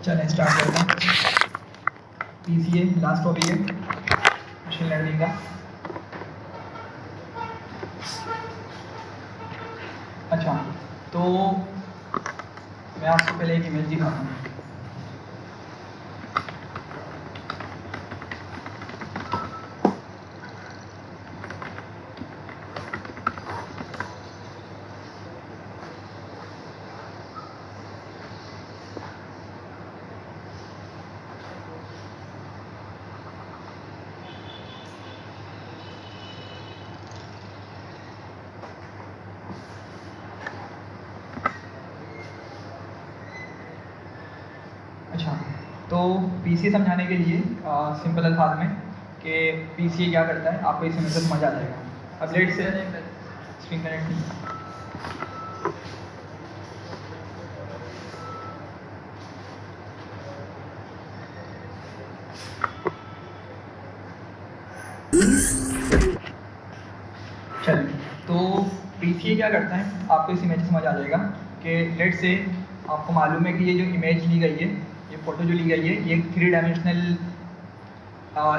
चलें स्टार्ट करते हैं। PCA लास्ट टॉपिक है मशीन लर्निंग का। अच्छा, तो मैं आपको पहले एक इमेज दिखाता हूँ। अच्छा, तो PCA समझाने के लिए सिंपल अल्फाज में कि PCA क्या करता है आपको इस इमेज से समझ आ जाएगा। अब लेट से स्क्रीन कनेक्ट नहीं, चलिए, तो PCA क्या करता है आपको इस इमेज से समझ आ जाएगा कि लेट से आपको मालूम है कि ये जो इमेज ली गई है, ये फ़ोटो जो ली गई है, ये 3 डायमेंशनल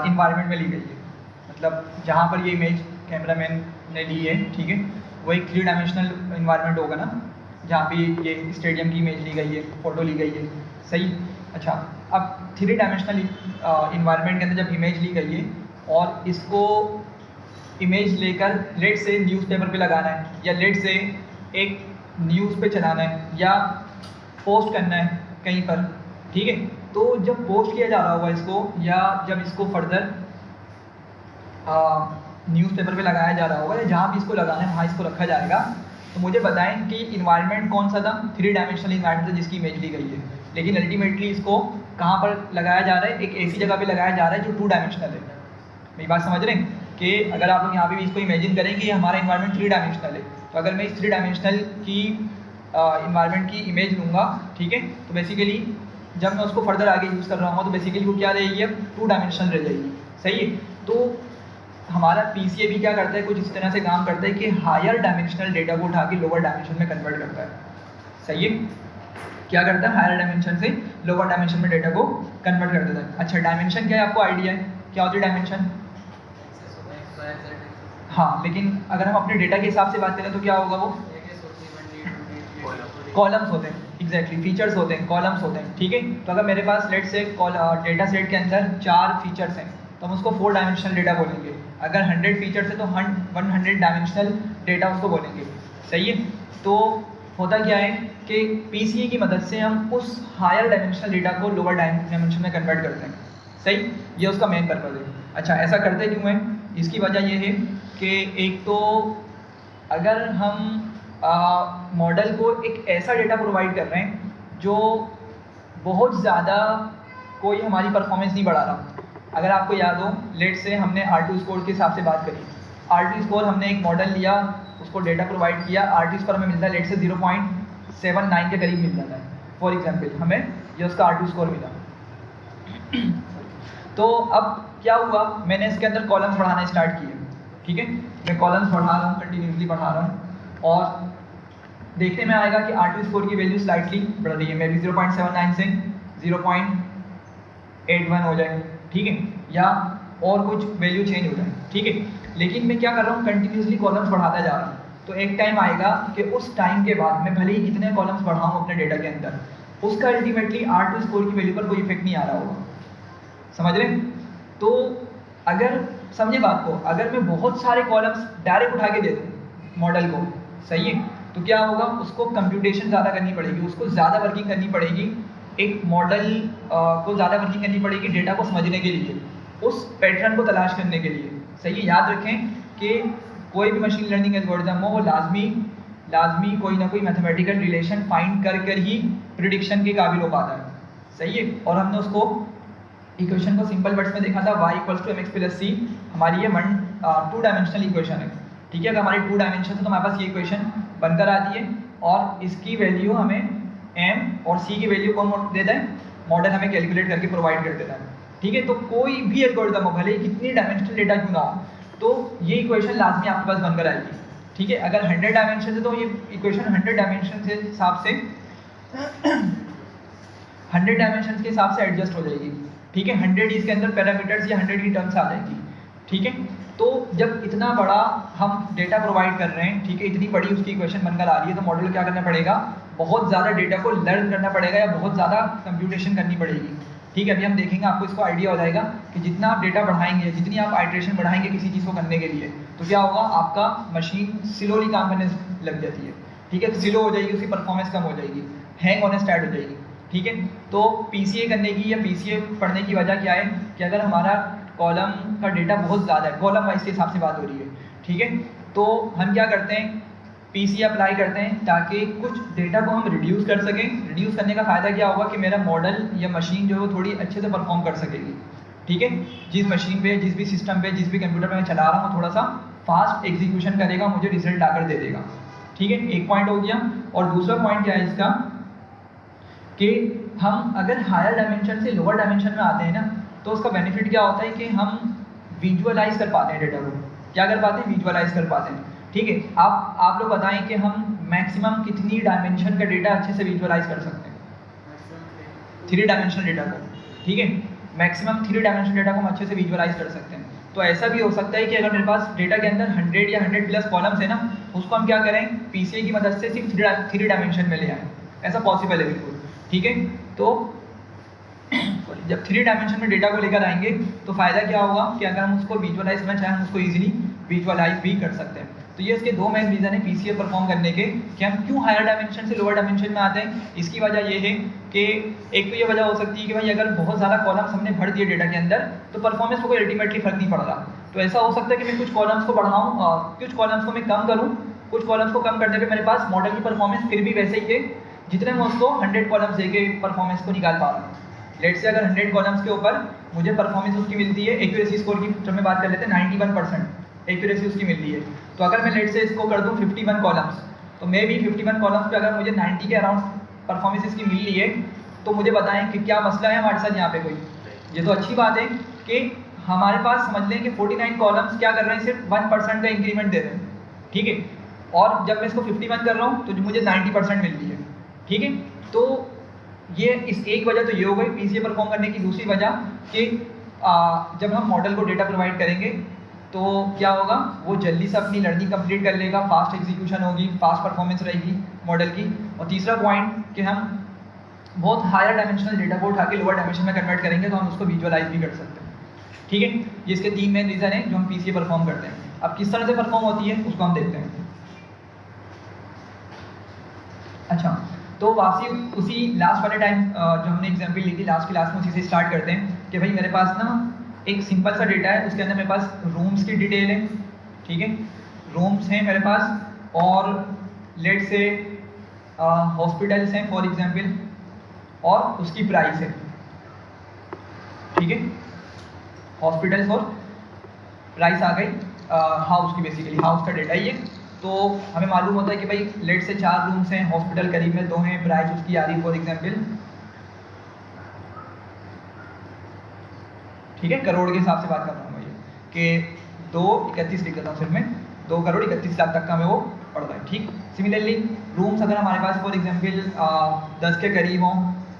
इन्वायरमेंट में ली गई है। मतलब जहाँ पर ये इमेज कैमरामैन ने ली है, ठीक है, वो एक 3 डायमेंशनल इन्वायरमेंट होगा ना, जहाँ पे ये स्टेडियम की इमेज ली गई है, फ़ोटो ली गई है, सही। अच्छा, अब 3 डायमेंशनल इन्वायरमेंट के अंदर जब इमेज ली गई है और इसको इमेज लेकर लेट से न्यूज़पेपर पे लगाना है, या लेट से एक न्यूज़ पे चलाना है, या पोस्ट करना है कहीं पर, ठीक है। तो जब पोस्ट किया जा रहा होगा इसको, या जब इसको फर्दर न्यूज़पेपर पे लगाया जा रहा होगा, या जहाँ भी इसको लगाना है वहाँ इसको रखा जाएगा, तो मुझे बताएं कि इन्वायरमेंट कौन सा था, 3 डायमेंशनल इन्वायरमेंट था जिसकी इमेज ली गई है। लेकिन अल्टीमेटली इसको कहाँ पर लगाया जा रहा है, एक ऐसी जगह पे लगाया जा रहा है जो 2 डायमेंशनल है। मेरी बात समझ रहे हैं कि अगर आप लोग यहाँ पे भी इसको इमेजिन करें कि हमारा इन्वायरमेंट 3 डायमेंशनल है, तो अगर मैं इस 3 डायमेंशनल की इन्वायरमेंट की इमेज लूँगा, ठीक है, तो बेसिकली जब मैं उसको फर्दर आगे यूज़ कर रहा हूँ तो बेसिकली वो क्या रहेगी, अब 2 डायमेंशनल रह जाएगी, सही है। तो हमारा PCA भी क्या करता है, कुछ इस तरह से काम करता है कि हायर डायमेंशनल डेटा को उठा के लोअर डायमेंशन में कन्वर्ट करता है, सही है। क्या करता है, हायर डायमेंशन से लोअर डायमेंशन में डेटा को कन्वर्ट कर देता है। अच्छा, डायमेंशन क्या है, आपको आइडिया है क्या होती है डायमेंशन? हाँ, लेकिन अगर हम अपने डेटा के हिसाब से बात करें तो क्या होगा, वो कॉलम्स होते हैं, एग्जैक्टली फीचर्स होते हैं, कॉलम्स होते हैं, ठीक है। तो अगर मेरे पास लेट से डेटा सेट के अंदर 4 फीचर्स हैं तो हम उसको 4 डायमेंशनल डेटा बोलेंगे। अगर 100 फीचर्स है तो 100 डायमेंशनल डेटा उसको बोलेंगे, सही है। तो होता क्या है कि PCA की मदद से हम उस हायर डायमेंशनल डेटा को लोअर डायमेंशन में कन्वर्ट करते हैं, सही। ये उसका मेन पर्पज़ है। अच्छा, ऐसा करते क्यों है, इसकी वजह ये है कि एक तो अगर हम मॉडल को एक ऐसा डेटा प्रोवाइड कर रहे हैं जो बहुत ज़्यादा कोई हमारी परफॉर्मेंस नहीं बढ़ा रहा। अगर आपको याद हो, लेट से हमने R2 स्कोर के हिसाब से बात करी, R2 स्कोर हमने एक मॉडल लिया, उसको डेटा प्रोवाइड किया, R2 स्कोर हमें मिलता है लेट से 0.79 के करीब मिल जाता है फॉर एग्जाम्पल, हमें ये उसका R2 स्कोर मिला। तो अब क्या हुआ, मैंने इसके अंदर कॉलम्स बढ़ाना स्टार्ट किए, ठीक है। मैं कॉलम्स बढ़ा रहा हूँ, कंटिन्यूसली बढ़ा रहा हूँ, और देखने में आएगा कि R2 स्कोर की वैल्यू स्लाइटली बढ़ रही है, मे बी 0.79 से 0.81 हो जाए, ठीक है, या और कुछ वैल्यू चेंज हो जाए, ठीक है। लेकिन मैं क्या कर रहा हूँ, कंटिन्यूसली कॉलम्स बढ़ाता जा रहा हूँ। तो एक टाइम आएगा कि उस टाइम के बाद मैं भले ही कितने कॉलम्स बढ़ाऊँ अपने डेटा के अंदर, उसका अल्टीमेटली R2 स्कोर की वैल्यू पर कोई इफेक्ट नहीं आ रहा होगा, समझ रहे हैं। तो अगर समझे बात को, अगर मैं बहुत सारे कॉलम्स डायरेक्ट उठा के दे दूँ मॉडल को, सही है, तो क्या होगा, उसको कंप्यूटेशन ज़्यादा करनी पड़ेगी, उसको ज़्यादा वर्किंग करनी पड़ेगी, एक मॉडल को ज़्यादा वर्किंग करनी पड़ेगी डेटा को समझने के लिए, उस पैटर्न को तलाश करने के लिए, सही है। याद रखें कि कोई भी मशीन लर्निंग एल्गोरिथम हो, वो लाजमी कोई ना कोई मैथमेटिकल रिलेशन फाइंड कर ही प्रिडिक्शन के काबिल हो पाता है, सही है। और हमने उसको इक्वेशन को सिंपल वर्ड्स में देखा था, y = mx + c, हमारी ये 2 डायमेंशनल इक्वेशन है, ठीक है। अगर हमारी 2 डायमेंशन है तो हमारे पास ये इक्वेशन बनकर आती है, और इसकी वैल्यू हमें m और c की वैल्यू कौन देता है, मॉडल हमें कैलकुलेट करके प्रोवाइड कर देता है, ठीक है। तो कोई भी एल्गोरिथम हो, भले ही कितनी डायमेंशनल डेटा क्यों ना हो, तो ये इक्वेशन लाजमी आपके पास बनकर आएगी, ठीक है। अगर 100 डायमेंशन है तो ये इक्वेशन 100 डायमेंशन के हिसाब से 100 डायमेंशन के हिसाब से एडजस्ट हो जाएगी, ठीक है। 100 इसके अंदर पैरामीटर्स या 100 की टर्म्स आ जाएगी, ठीक है। तो जब इतना बड़ा हम डेटा प्रोवाइड कर रहे हैं, ठीक है, इतनी बड़ी उसकी इक्वेशन बनकर आ रही है, तो मॉडल को क्या करना पड़ेगा, बहुत ज़्यादा डेटा को लर्न करना पड़ेगा या बहुत ज़्यादा कंप्यूटेशन करनी पड़ेगी, ठीक है। अभी हम देखेंगे, आपको इसको आइडिया हो जाएगा कि जितना आप डेटा बढ़ाएंगे, जितनी आप आइट्रेशन बढ़ाएंगे किसी चीज़ को करने के लिए, तो क्या होगा, आपका मशीन स्लोली काम करने लग जाती है, ठीक है। स्लो हो जाएगी, उसकी परफॉर्मेंस कम हो जाएगी, हैंग होने स्टार्ट हो जाएगी, ठीक है। तो पीसीए करने की या पीसीए पढ़ने की वजह क्या है कि अगर हमारा कॉलम का डेटा बहुत ज़्यादा है, कॉलम वाइज के हिसाब से बात हो रही है, ठीक है, तो हम क्या करते हैं, पीसीए अप्लाई करते हैं ताकि कुछ डेटा को हम रिड्यूस कर सकें। रिड्यूस करने का फ़ायदा क्या होगा कि मेरा मॉडल या मशीन जो है वो थोड़ी अच्छे से परफॉर्म कर सकेगी, ठीक है। जिस मशीन पे, जिस भी सिस्टम पे, जिस भी कंप्यूटर पे मैं चला रहा हूँ, थोड़ा सा फास्ट एग्जीक्यूशन करेगा, मुझे रिजल्ट आकर दे देगा, ठीक है। एक पॉइंट हो गया। और दूसरा पॉइंट क्या है इसका कि हम अगर हायर डायमेंशन से लोअर डायमेंशन में आते हैं ना, तो उसका बेनिफिट क्या होता है कि हम विजुअलाइज कर पाते हैं डेटा को। क्या कर पाते हैं, विजुअलाइज कर पाते हैं, ठीक है। आप लोग बताएं कि हम मैक्सिमम कितनी डायमेंशन का डेटा अच्छे से विजुअलाइज कर सकते हैं, 3 डायमेंशनल डेटा को, ठीक है। मैक्सिमम 3 डायमेंशनल डेटा को हम अच्छे से विजुअलाइज कर सकते हैं। तो ऐसा भी हो सकता है कि अगर मेरे पास डेटा के अंदर 100 या 100 प्लस कॉलम्स है ना, उसको हम क्या करें, पीसीए की मदद से सिर्फ 3 डायमेंशन में ले आएँ, ऐसा पॉसिबल है बिल्कुल, ठीक है। तो जब 3 डायमेंशन में डेटा को लेकर आएंगे तो फ़ायदा क्या होगा कि अगर हम उसको विजुअलाइज करना चाहें, हम उसको ईजिली विजुअलाइज भी कर सकते हैं। तो ये इसके 2 मेन रीज़न है पीसीए परफॉर्म करने के कि हम क्यों हायर डायमेंशन से लोअर डायमेंशन में आते हैं। इसकी वजह ये है कि एक तो ये वजह हो सकती है कि भाई अगर बहुत ज़्यादा कॉलम्स हमने भर दिए डेटा के अंदर, तो परफॉर्मेंस को कोई अल्टीमेटली फर्क नहीं पड़ रहा। तो ऐसा हो सकता है कि मैं कुछ कॉलम्स को बढ़ाऊँ, कुछ कॉलम्स को मैं कम करूँ, कुछ कॉलम्स को कम करने पर मेरे पास मॉडल की परफॉर्मेंस फिर भी वैसे ही है जितने मैं उसको 100 कॉलम्स दे के परफॉर्मेंस को निकाल पा रहा हूँ। लेट से अगर 100 कॉलम्स के ऊपर मुझे परफॉर्मेंस उसकी मिलती है, एक्यूरेसी स्कोर की जब मैं बात कर लेते हैं 91% एक्यूरेसी उसकी मिलती है। तो अगर मैं लेट से इसको कर दूँ 51 कॉलम्स, तो मे भी 51 कॉलम्स पे अगर मुझे 90 के अराउंड परफॉर्मेंस इसकी मिल रही है, तो मुझे बताएं कि क्या मसला है हमारे साथ यहाँ पे कोई। ये तो अच्छी बात है कि हमारे पास समझ लें कि 49 कॉलम्स क्या कर रहे हैं, सिर्फ 1% का इंक्रीमेंट दे रहे हैं, ठीक है। और जब मैं इसको 51 कर रहा हूँ तो मुझे 90% मिल रही है, ठीक है। तो ये इस एक वजह तो ये हो गई पीसीए परफॉर्म करने की। दूसरी वजह कि जब हम मॉडल को डेटा प्रोवाइड करेंगे तो क्या होगा, वो जल्दी से अपनी लर्निंग कंप्लीट कर लेगा, फास्ट एग्जीक्यूशन होगी, फास्ट परफॉर्मेंस रहेगी मॉडल की। और तीसरा पॉइंट कि हम बहुत हायर डायमेंशनल डेटा को उठा के लोअर डायमेंशन में कन्वर्ट करेंगे तो हम उसको विजुअलाइज भी कर सकते हैं, ठीक है। ये इसके 3 मेन रीज़न हैं जो हम पीसीए परफॉर्म करते हैं। अब किस तरह से परफॉर्म होती है उसको हम देखते हैं। अच्छा, तो वापसी उसी लास्ट वाले टाइम जो हमने एग्जाम्पल ली थी लास्ट क्लास में, उसी से स्टार्ट करते हैं कि भाई मेरे पास ना एक सिंपल सा डेटा है, उसके अंदर मेरे पास रूम्स की डिटेल है, ठीक है। रूम्स हैं मेरे पास और लेट से हॉस्पिटल्स हैं फॉर एग्जांपल, और उसकी प्राइस है, ठीक है। हॉस्पिटल्स और प्राइस आ गई हाउस की, बेसिकली हाउस का डेटा ही है। तो हमें मालूम होता है कि भाई लेट से 4 रूम्स हैं, हॉस्पिटल करीब में 2 हैं, प्राइस उसकी आ रही है फॉर एग्जांपल, ठीक है, करोड़ के हिसाब से बात कर रहा हूँ मैं कि 231 लिख देता हूँ सिर्फ मैं, 2 करोड़ 31 लाख तक का हमें वो पड़ रहा है, ठीक। सिमिलरली रूम्स अगर हमारे पास फॉर एग्जांपल 10 के करीब हों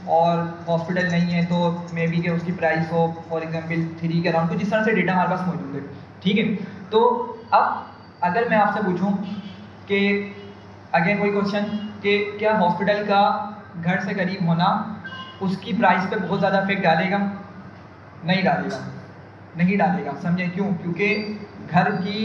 और हॉस्पिटल नहीं है तो मे बी कि उसकी प्राइस हो फॉर एग्जांपल 3 के अराउंड, कुछ इस तरह से डेटा हमारे पास मौजूद है, ठीक है। तो अब अगर मैं आपसे पूछूं कि अगेन वही क्वेश्चन कि क्या हॉस्पिटल का घर से करीब होना उसकी प्राइस पे बहुत ज़्यादा इफेक्ट डालेगा? नहीं डालेगा, नहीं डालेगा। समझें क्यों? क्योंकि घर की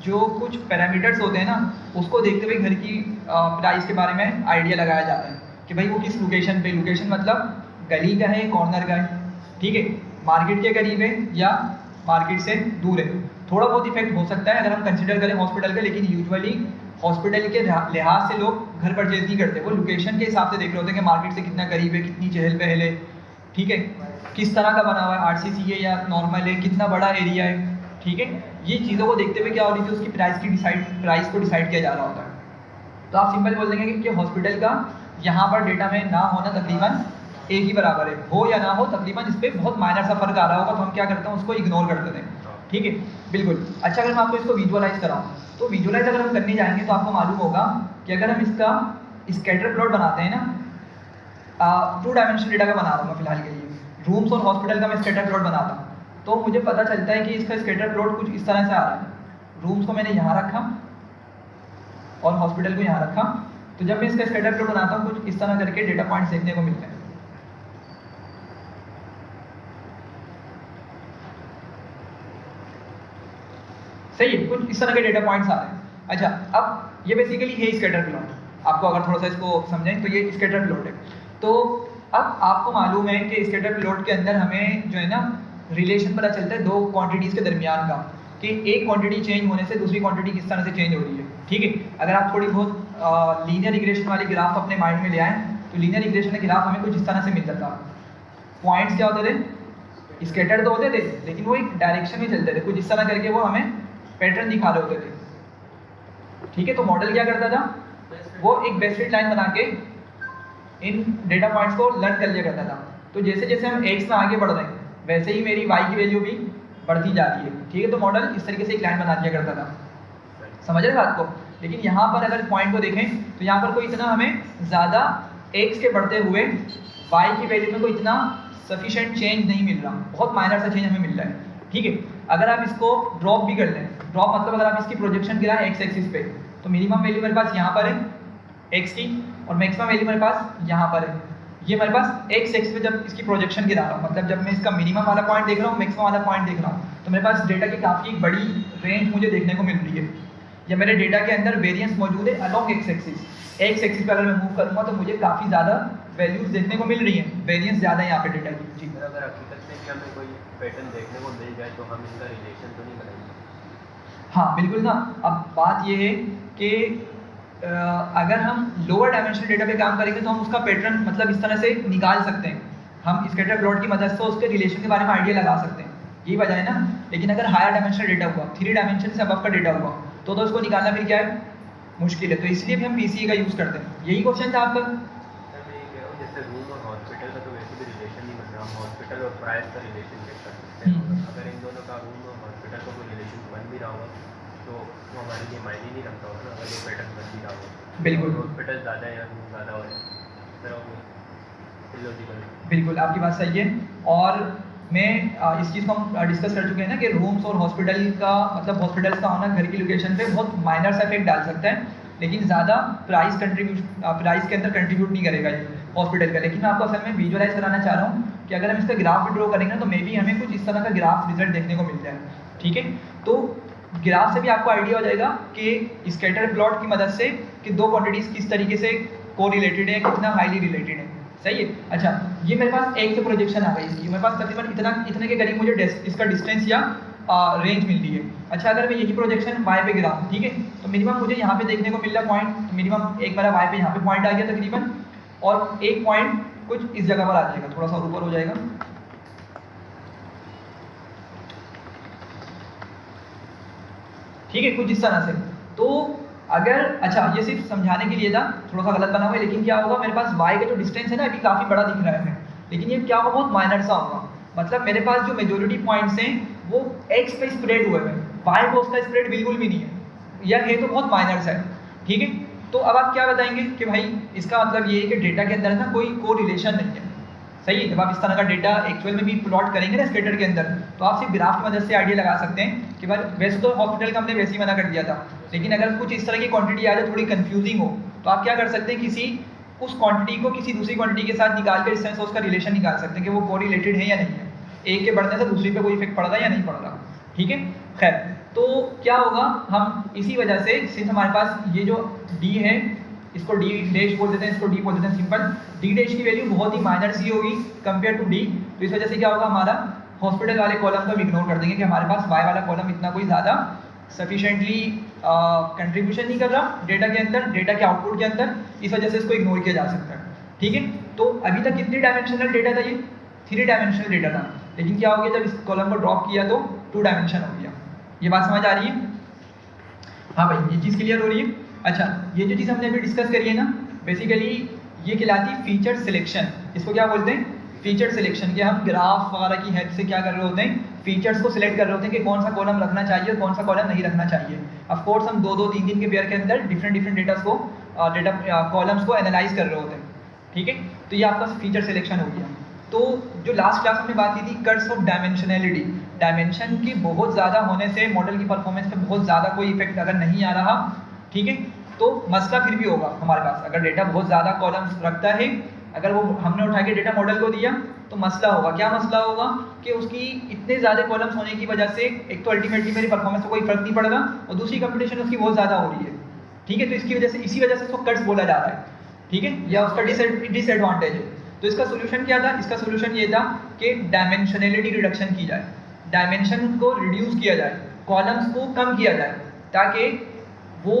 जो कुछ पैरामीटर्स होते हैं ना, उसको देखते हुए घर की प्राइस के बारे में आइडिया लगाया जाता है कि भाई वो किस लोकेशन पे, लोकेशन मतलब गली का है, कॉर्नर का है, ठीक है, मार्केट के करीब है या मार्केट से दूर है। थोड़ा बहुत इफेक्ट हो सकता है अगर हम कंसिडर करें हॉस्पिटल का, लेकिन यूजुअली हॉस्पिटल के लिहाज से लोग घर परचेज नहीं करते, वो लोकेशन के हिसाब से देख रहे होते हैं कि मार्केट से कितना करीब है, कितनी चहल पहल है, ठीक है, किस तरह का बना हुआ है, आरसीसी है या नॉर्मल है, कितना बड़ा एरिया है, ठीक है। ये चीज़ों को देखते हुए क्या हो रही थी, उसकी प्राइस को डिसाइड किया जा रहा होता है। तो आप सिंपल बोल देंगे कि हॉस्पिटल का यहाँ पर डेटा में ना होना तकरीबन एक ही बराबर है, हो या ना हो तकरीबन इस पर बहुत माइनर सा फर्क आ रहा होगा, तो हम क्या करते हैं उसको इग्नोर करते थे, ठीक है, बिल्कुल। अच्छा, अगर मैं आपको इसको विजुअलाइज कराऊँ तो विजुअलाइज अगर हम करने जाएंगे तो आपको मालूम होगा कि अगर हम इसका स्कैटर प्लॉट बनाते हैं ना, टू डायमेंशनल डेटा का बना रहा हूँ मैं फिलहाल के लिए, रूम्स और हॉस्पिटल का मैं स्कैटर प्लॉट बनाता हूँ, तो मुझे पता चलता है कि इसका स्कैटर प्लॉट कुछ इस तरह से आ रहा है। रूम्स को मैंने यहाँ रखा और हॉस्पिटल को यहाँ रखा, तो जब मैं इसका स्कैटर प्लॉट बनाता हूँ कुछ इस तरह करके डेटा पॉइंट्स देखने को मिलते हैं। सही है, कुछ इस तरह के डेटा पॉइंट्स आ रहे हैं। अच्छा, अब ये बेसिकली है स्कैटर प्लॉट। आपको अगर थोड़ा सा इसको समझें तो ये स्कैटर प्लॉट है। तो अब आपको मालूम है कि स्कैटर प्लॉट के अंदर हमें जो है ना रिलेशन पता चलता है दो क्वांटिटीज़ के दरमियान का, कि एक क्वांटिटी चेंज होने से दूसरी क्वांटिटी किस तरह से चेंज हो रही है। ठीक है, अगर आप थोड़ी बहुत लीनियर रिग्रेशन वाली ग्राफ अपने माइंड में ले आएँ तो लीनियर रिग्रेशन का ग्राफ हमें कुछ इस तरह से मिल जाता। पॉइंट्स क्या होते थे, स्कैटर्ड तो होते थे लेकिन वो एक डायरेक्शन में चलते थे, कुछ इस तरह करके वो हमें पैटर्न दिखा रहे होते थे। ठीक है, तो मॉडल क्या करता था, वो एक बेस्टेड लाइन बना के इन डेटा पॉइंट्स को लर्न कर लिया करता था। तो जैसे जैसे हम एक्स में आगे बढ़ रहे हैं वैसे ही मेरी वाई की वैल्यू भी बढ़ती जाती है। ठीक है, तो मॉडल इस तरीके से एक लाइन बना दिया करता था। समझ रहे बात को। लेकिन यहाँ पर अगर पॉइंट को देखें तो यहाँ पर कोई इतना हमें ज़्यादा एक्स के बढ़ते हुए वाई की वैल्यू में कोई इतना सफिशेंट चेंज नहीं मिल रहा, बहुत माइनर सा चेंज हमें मिल रहा है। ठीक है, अगर आप इसको ड्रॉप भी कर लें, ड्रॉप मतलब अगर आप इसकी प्रोजेक्शन गिराएं एक्स एक्सिस पे, तो मिनिमम वैल्यू मेरे पास यहाँ पर है एक्स की और मैक्सिमम वैल्यू मेरे पास यहाँ पर है। ये मेरे पास एक्स एक्सिस पे जब इसकी प्रोजेक्शन गिरा रहा हूँ, मतलब जब मैं इसका मिनिमम वाला पॉइंट देख रहा हूँ, मैक्सिमम वाला पॉइंट देख रहा हूँ, तो मेरे पास डेटा की काफ़ी बड़ी रेंज मुझे देखने को मिल रही है। या मेरे डेटा के अंदर वेरिएंस मौजूद है along x axis. X axis पर अगर मैं मूव करूँगा तो मुझे काफ़ी ज़्यादा वैल्यूज देखने को मिल रही हैं, वेरिएंस ज़्यादा है यहाँ पे डेटा की। जी, अगर हकीकत में कि हमें कोई पैटर्न देखने को मिल जाए तो हम इसका रिलेशन तो नहीं बनाएंगे। हाँ बिल्कुल ना। अब बात ये है कि अगर हम लोअर डायमेंशनल डेटा पे काम करेंगे तो हम उसका पैटर्न मतलब इस तरह से निकाल सकते हैं, हम स्कैटर प्लॉट की मदद से उसके रिलेशन के बारे में आइडिया लगा सकते हैं, यही वजह है ना। लेकिन अगर हायर डायमेंशनल डेटा हुआ, 3 डायमेंशन से अबव का डेटा हुआ, तो उसको निकालना फिर क्या है, मुश्किल है। तो इसलिए भी हम पीसीए का यूज़ करते हैं। यही क्वेश्चन था आपका। जैसे रूम और हॉस्पिटल का तो वैसे भी रिलेशन नहीं बन रहा, हम हॉस्पिटल और प्राइस का रिलेशन चेक कर सकते हैं। अगर इन दोनों का रूम और हॉस्पिटल का कोई रिलेशन बन भी रहा होगा तो वो हमारे लिए मायने नहीं रखता होगा ना, अगर ये पैटर्न बन भी रहा होगा। बिल्कुल, हॉस्पिटल ज़्यादा है या रूम ज़्यादा हो इलॉजिकल। बिल्कुल आपकी बात सही है। और मैं इस चीज़ को हम डिस्कस कर चुके हैं ना कि रूम्स और हॉस्पिटल का मतलब हॉस्पिटल्स का होना घर की लोकेशन पे बहुत माइनर सा इफेक्ट डाल सकता है, लेकिन ज़्यादा प्राइस के अंदर कंट्रीब्यूट नहीं करेगा ये हॉस्पिटल का। लेकिन मैं आपको असल में विजुअलाइज कराना चाह रहा हूँ कि अगर हम इसका ग्राफ भी ड्रॉ करेंगे ना तो मे बी हमें कुछ इस तरह का ग्राफ रिजल्ट देखने को मिल जाए। ठीक है, तो ग्राफ से भी आपको आइडिया हो जाएगा कि स्कैटर प्लॉट की मदद से कि दो क्वांटिटीज़ किस तरीके से को-रिलेटेड है, कितना हाईली रिलेटेड है। सही है। अच्छा, ये मेरे पास एक से प्रोजेक्शन आ गई इसकी, मेरे पास तकरीबन इतने के करीब मुझे इसका डिस्टेंस या रेंज मिल रही है। अच्छा, अगर मैं यही प्रोजेक्शन वाई पे गिरा हूँ, ठीक है, तो मिनिमम मुझे यहाँ पे देखने को मिल रहा पॉइंट, तो मिनिमम एक मेरा वाई पे यहाँ पे पॉइंट आ गया तकरीबन, और एक पॉइंट कुछ इस जगह पर आ जाएगा, थोड़ा सा ऊपर हो जाएगा। ठीक है, कुछ इस तरह से। तो अगर अच्छा, ये सिर्फ समझाने के लिए था, थोड़ा सा गलत बना हुआ है, लेकिन क्या होगा मेरे पास y का जो डिस्टेंस है ना अभी काफ़ी बड़ा दिख रहा है, लेकिन ये क्या होगा बहुत माइनर सा होगा। मतलब मेरे पास जो मेजोरिटी पॉइंट्स हैं वो x पे स्प्रेड हुए हैं, y को उसका स्प्रेड बिल्कुल भी नहीं है, या है तो बहुत माइनर सा है। ठीक है, तो अब आप क्या बताएंगे कि भाई इसका मतलब ये है कि डेटा के अंदर ना कोई को रिलेशन नहीं है। सही है, जब आप इस तरह का डेटा एक्चुअल में भी प्लॉट करेंगे ना स्कैटर के अंदर, तो आप सिर्फ ग्राफ की मदद से आइडिया लगा सकते हैं कि भाई वैसे तो हॉस्पिटल का हमने वैसे ही मना कर दिया था, लेकिन अगर कुछ इस तरह की क्वांटिटी आ जाए थोड़ी कंफ्यूजिंग हो, तो आप क्या कर सकते हैं, किसी उस क्वांटिटी को किसी दूसरी क्वांटिटी के साथ निकाल कर इस तरह से उसका रिलेशन निकाल सकते हैं कि वो कोरिलेटेड है या नहीं है, एक के बढ़ने से दूसरी पे कोई इफेक्ट पड़ रहा है या नहीं पड़ रहा। ठीक है, खैर, तो क्या होगा, हम इसी वजह से सिंस हमारे पास ये जो डी है इसको डी डैश बोल देते हैं, इसको डी बोल देते हैं सिंपल, डी डैश की वैल्यू बहुत ही माइनर सी होगी कंपेयर टू डी, तो इस वजह से क्या होगा, हमारा हॉस्पिटल वाले कॉलम को इग्नोर कर देंगे कि हमारे पास वाई वाला कॉलम इतना कोई ज़्यादा सफिशेंटली कंट्रीब्यूशन नहीं कर रहा डेटा के अंदर, डेटा के आउटपुट के अंदर, इस वजह से इसको इग्नोर किया जा सकता है। ठीक है, तो अभी तक कितनी डायमेंशनल डेटा था, ये 3 डायमेंशनल डेटा था, लेकिन क्या हो गया जब इस कॉलम को ड्रॉप किया तो 2 डायमेंशन हो गया। ये बात समझ आ रही है? हाँ भाई, ये चीज़ क्लियर हो रही है? अच्छा, ये जो चीज़ हमने अभी डिस्कस करी है ना, बेसिकली ये कहलाती है फीचर सिलेक्शन। इसको क्या बोलते हैं, फीचर सिलेक्शन, कि हम ग्राफ वगैरह की हेल्प से क्या कर रहे होते हैं, फीचर्स को सिलेक्ट कर रहे होते हैं कि कौन सा कॉलम रखना चाहिए और कौन सा कॉलम नहीं रखना चाहिए। ऑफ कोर्स हम 2-2, 3-3 के पेयर के अंदर डिफरेंट डेटा को डेटा कॉलम्स को एनालाइज कर रहे होते हैं। ठीक है, तो ये आपका फीचर सिलेक्शन हो गया। तो जो लास्ट क्लास हमने बात की थी कर्स ऑफ डायमेंशनैलिटी, डायमेंशन की बहुत ज़्यादा होने से मॉडल की परफॉर्मेंस पे बहुत ज़्यादा कोई इफेक्ट अगर नहीं आ रहा, ठीक है, तो मसला फिर भी होगा हमारे पास। अगर डेटा बहुत ज़्यादा कॉलम्स रखता है, अगर वो हमने उठा के डेटा मॉडल को दिया तो मसला होगा। क्या मसला होगा कि उसकी इतने ज़्यादा कॉलम्स होने की वजह से एक तो अल्टीमेटली मेरी परफॉर्मेंस को कोई फर्क नहीं पड़ रहा और दूसरी कंपटीशन उसकी बहुत ज़्यादा हो रही है, ठीक है। तो इसकी वजह से, इसी वजह से उसको कट्स बोला जा रहा है, ठीक है, या उसका डिसएडवांटेज है। तो इसका सोल्यूशन क्या था? इसका सोल्यूशन ये था कि डायमेंशनैलिटी रिडक्शन की जाए, डायमेंशन को रिड्यूस किया जाए, कॉलम्स को कम किया जाए, ताकि वो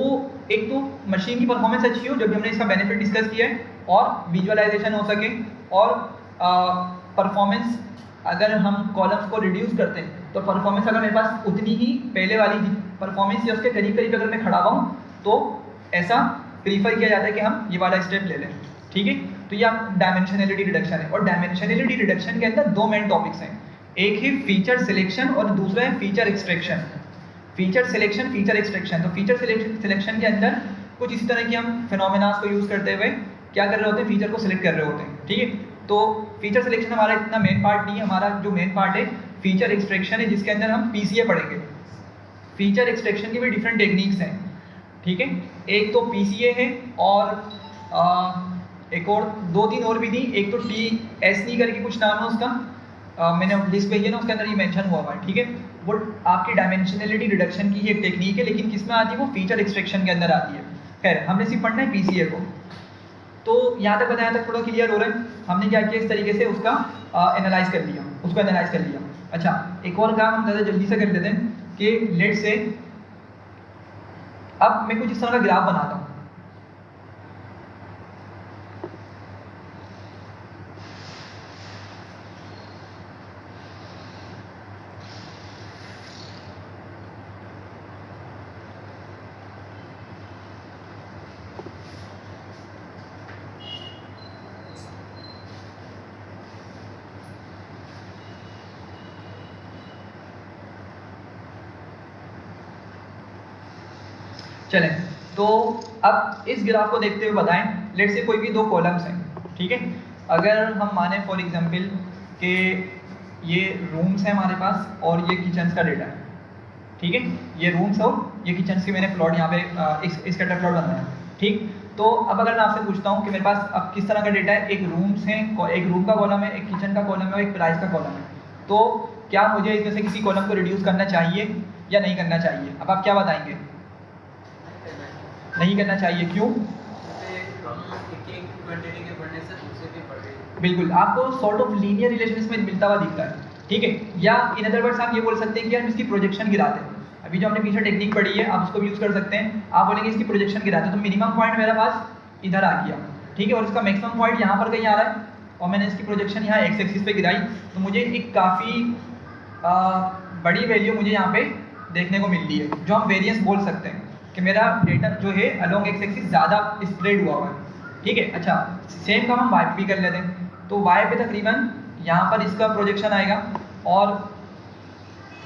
एक तो मशीन की परफॉर्मेंस अच्छी हो, जब भी हमने इसका बेनिफिट डिस्कस किया है, और विजुअलाइजेशन हो सके, और परफॉर्मेंस अगर हम कॉलम्स को रिड्यूस करते हैं तो परफॉर्मेंस अगर मेरे पास उतनी ही पहले वाली परफॉर्मेंस या उसके करीब करीब अगर मैं खड़ा हुआ हूँ तो ऐसा प्रीफर किया जाता है कि हम ये वाला स्टेप ले लें, ठीक है। तो ये आप डायमेंशनैलिटी रिडक्शन है, और डायमेंशनैलिटी रिडक्शन के अंदर दो मेन टॉपिक्स हैं, एक है फीचर सिलेक्शन और दूसरा है feature extraction. Feature selection, feature extraction. तो फीचर सिलेक्शन के अंदर कुछ इसी तरह की हम फिनोमेनास को यूज़ करते हुए क्या कर रहे होते हैं, फीचर को सिलेक्ट कर रहे होते हैं, ठीक है। तो फीचर सिलेक्शन हमारा इतना मेन पार्ट नहीं है, हमारा जो मेन पार्ट है फीचर एक्सट्रैक्शन है, जिसके अंदर हम पीसीए पढ़ेंगे। फीचर एक्सट्रैक्शन की भी डिफरेंट टेक्निक्स हैं, ठीक है। एक तो पीसीए है और एक और दो तीन और भी थी, एक तो TSE करके कुछ नाम है उसका, मैंने लिस्ट भेजी है ना, उसके अंदर ये मेंशन हुआ है, ठीक है। वो आपकी डायमेंशनैलिटी रिडक्शन की ही एक टेक्निक है, लेकिन किस में आती है? वो फीचर एक्सट्रैक्शन के अंदर आती है। खैर, हमने सिर्फ पढ़ना है पीसीए को। तो यहाँ तक बताया तक थोड़ा क्लियर हो रहा है। हमने क्या किया, इस तरीके से उसका एनालाइज कर लिया, उसको एनालाइज कर लिया। अच्छा, एक और काम हम ज़्यादा जल्दी से कर लेते हैं कि लेट से अब मैं कुछ इस तरह का ग्राफ बनाता हूँ, चलें। तो अब इस ग्राफ को देखते हुए बताएं, लेट से कोई भी दो कॉलम्स हैं, ठीक है। अगर हम माने फॉर एग्जांपल कि ये रूम्स हैं हमारे पास और ये किचन्स का डेटा है, ठीक है। ये रूम्स और ये किचन्स के मैंने प्लॉट यहाँ पे इसका प्लॉट बनाया, ठीक। तो अब अगर मैं आपसे पूछता हूँ कि मेरे पास अब किस तरह का डेटा है, एक रूम्स हैं, एक रूम का कॉलम है, एक किचन का कॉलम है और एक प्राइस का कॉलम है, तो क्या मुझे इसमें से किसी कॉलम को रिड्यूस करना चाहिए या नहीं करना चाहिए? अब आप क्या बताएंगे? नहीं करना चाहिए, क्यों? बिल्कुल, आपको सॉर्ट ऑफ लीनियर रिलेशन इसमें मिलता हुआ दिखता है, ठीक है। या इन अदर वर्ड्स आप ये बोल सकते हैं कि हम इसकी प्रोजेक्शन गिराते हैं। अभी जो हमने पीछे टेक्निक पढ़ी है आप उसको भी यूज़ कर सकते हैं। आप बोलेंगे इसकी प्रोजेक्शन गिराते हैं, तो मिनिमम पॉइंट मेरे पास इधर आ गया, ठीक है, और इसका मैक्सिमम पॉइंट यहाँ पर कहीं आ रहा है और मैंने इसकी प्रोजेक्शन यहाँ एक्स एक्सिस पे गिराई, तो मुझे एक काफ़ी बड़ी वैल्यू मुझे यहाँ पे देखने को मिल रही है, जो हम वेरिएंस बोल सकते हैं कि मेरा डेटा जो है अलोंग एक्स एक्सिस ज़्यादा स्प्रेड हुआ है, ठीक है। अच्छा, सेम काम हम वाई पे भी कर लेते हैं। तो वाई पे तकरीबन यहाँ पर इसका प्रोजेक्शन आएगा और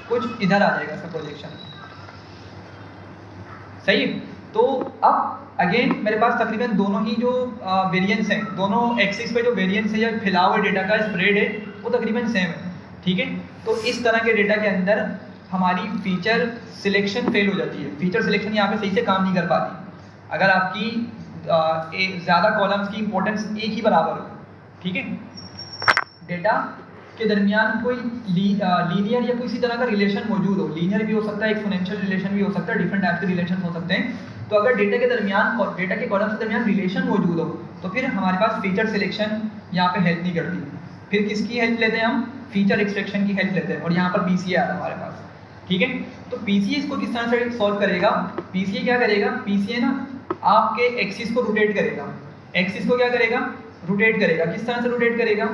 कुछ इधर आ जाएगा इसका प्रोजेक्शन, सही है। तो अब अगेन मेरे पास तकरीबन दोनों ही जो वेरिएंस हैं, दोनों एक्सिस पे जो वेरिएंस है या फैला हुआ डेटा का स्प्रेड है वो तकरीबन सेम है, ठीक है। तो इस तरह के डेटा के अंदर हमारी फीचर सिलेक्शन फेल हो जाती है, फीचर सिलेक्शन यहाँ पे सही से काम नहीं कर पाती अगर आपकी ज़्यादा कॉलम्स की इंपॉर्टेंस एक ही बराबर हो, ठीक है। डेटा के दरमियान कोई लीनियर या किसी तरह का रिलेशन मौजूद हो, लीनियर भी हो सकता है, एक्सपोनेंशियल रिलेशन भी हो सकता है, डिफरेंट टाइप के रिलेशन हो सकते हैं। तो अगर डेटा के दरमियान और डेटा के कॉलम्स के दरमियान रिलेशन मौजूद हो तो फिर हमारे पास फीचर सिलेक्शन यहाँ पे हेल्प नहीं करती। फिर किसकी हेल्प लेते हैं हम? फीचर एक्सट्रैक्शन की हेल्प लेते हैं, और यहाँ पर पीसीए आ रहा है हमारे पास, ठीक है। तो पीसीए इसको किस तरह से सॉल्व करेगा? पीसीए क्या करेगा? पीसीए ना आपके एक्सिस को रोटेट करेगा, एक्सिस को क्या करेगा? रोटेट करेगा। किस तरह से रोटेट करेगा?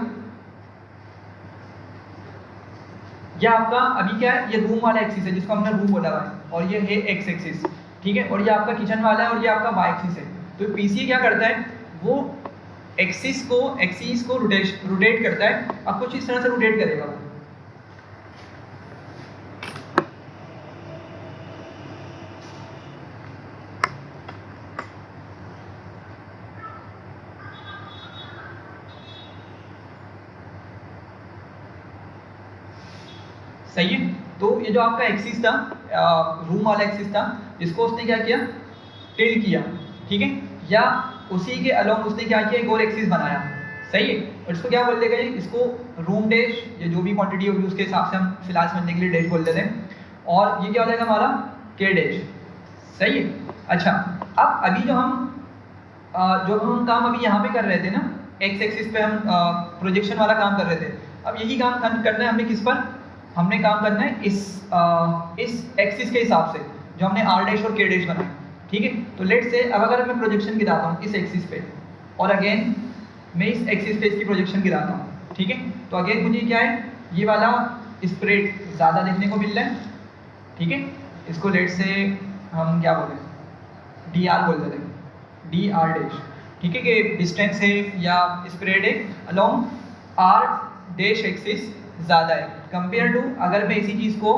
यह आपका अभी क्या है, ये रूम वाला एक्सिस है जिसको हमने रूम बोला हुआ है, और ये है एक्स एक्सिस, ठीक है, और ये आपका किचन वाला है और ये आपका वाई एक्सिस है। तो पीसीए क्या करता है, वो एक्सिस को रोटेट करता है। अब कुछ इस तरह से रोटेट करेगा वो, सही है। तो ये जो आपका एक्सिस था, रूम वाला एक्सिस था, इसको उसने क्या किया, टिल्ट किया, ठीक है, या उसी के अलोंग उसने क्या किया, एक और एक्सिस बनाया, सही है। और इसको क्या बोल देगा, इसको रूम डैश, ये जो भी क्वांटिटी होगी उसके हिसाब से हम फिलहाल समझने के लिए डैश बोल देते हैं, और ये क्या हो जाएगा हमारा के डैश, सही है। अच्छा, अब अभी जो हम काम अभी यहाँ पे कर रहे थे ना, एक्स एक्सिस पे हम प्रोजेक्शन वाला काम कर रहे थे, अब यही काम करना है हमने किस पर, हमने काम करना है इस एक्सिस के हिसाब से जो हमने आर डैश और के डैश बनाए, ठीक है। तो लेट से अब अगर मैं प्रोजेक्शन गिराता हूँ इस एक्सिस पे, और अगेन मैं इस एक्सिस पे इसकी प्रोजेक्शन गिराता हूँ, ठीक है, तो अगेन मुझे क्या है, ये वाला स्प्रेड ज़्यादा देखने को मिल रहा है, ठीक है। इसको लेट से हम क्या बोलें, डी आर बोल देते हैं, डी आर डैश, ठीक है, कि डिस्टेंस है या स्प्रेड है अलोंग आर डैश एक्सिस ज़्यादा है कंपेयर टू अगर मैं इसी चीज़ को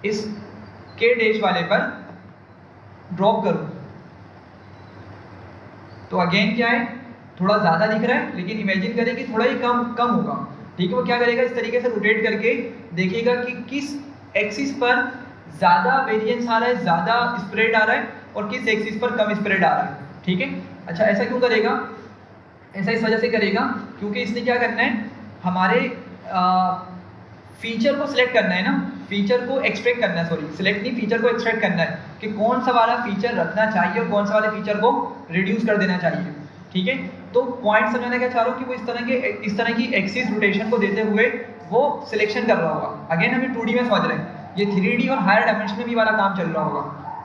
इस के डैश वाले पर ड्रॉप करूं, तो अगेन क्या है, थोड़ा ज़्यादा दिख रहा है, लेकिन इमेजिन करें कि थोड़ा ही कम होगा, ठीक है। वो क्या करेगा, इस तरीके से रोटेट करके देखेगा कि किस एक्सिस पर ज़्यादा वेरिएंस आ रहा है, ज़्यादा स्प्रेड आ रहा है, और किस एक्सिस पर कम स्प्रेड आ रहा है, ठीक है। अच्छा, ऐसा क्यों करेगा, ऐसा इस वजह से करेगा क्योंकि इसने क्या करना है, हमारे फीचर को सिलेक्ट करना है ना, फीचर को एक्सट्रैक्ट करना है, सॉरी सिलेक्ट नहीं, फीचर को एक्सट्रैक्ट करना है कि कौन सा वाला फीचर रखना चाहिए और कौन सा वाले फीचर को रिड्यूस कर देना चाहिए, ठीक है। तो पॉइंट समझाना क्या चाह रहा हूँ कि वो इस तरह की एक्सिस रोटेशन को देते हुए वो सिलेक्शन कर रहा होगा। अगेन हमें 2D में समझ रहे हैं, ये 3D और हायर डायमेंशन में भी वाला काम चल रहा होगा,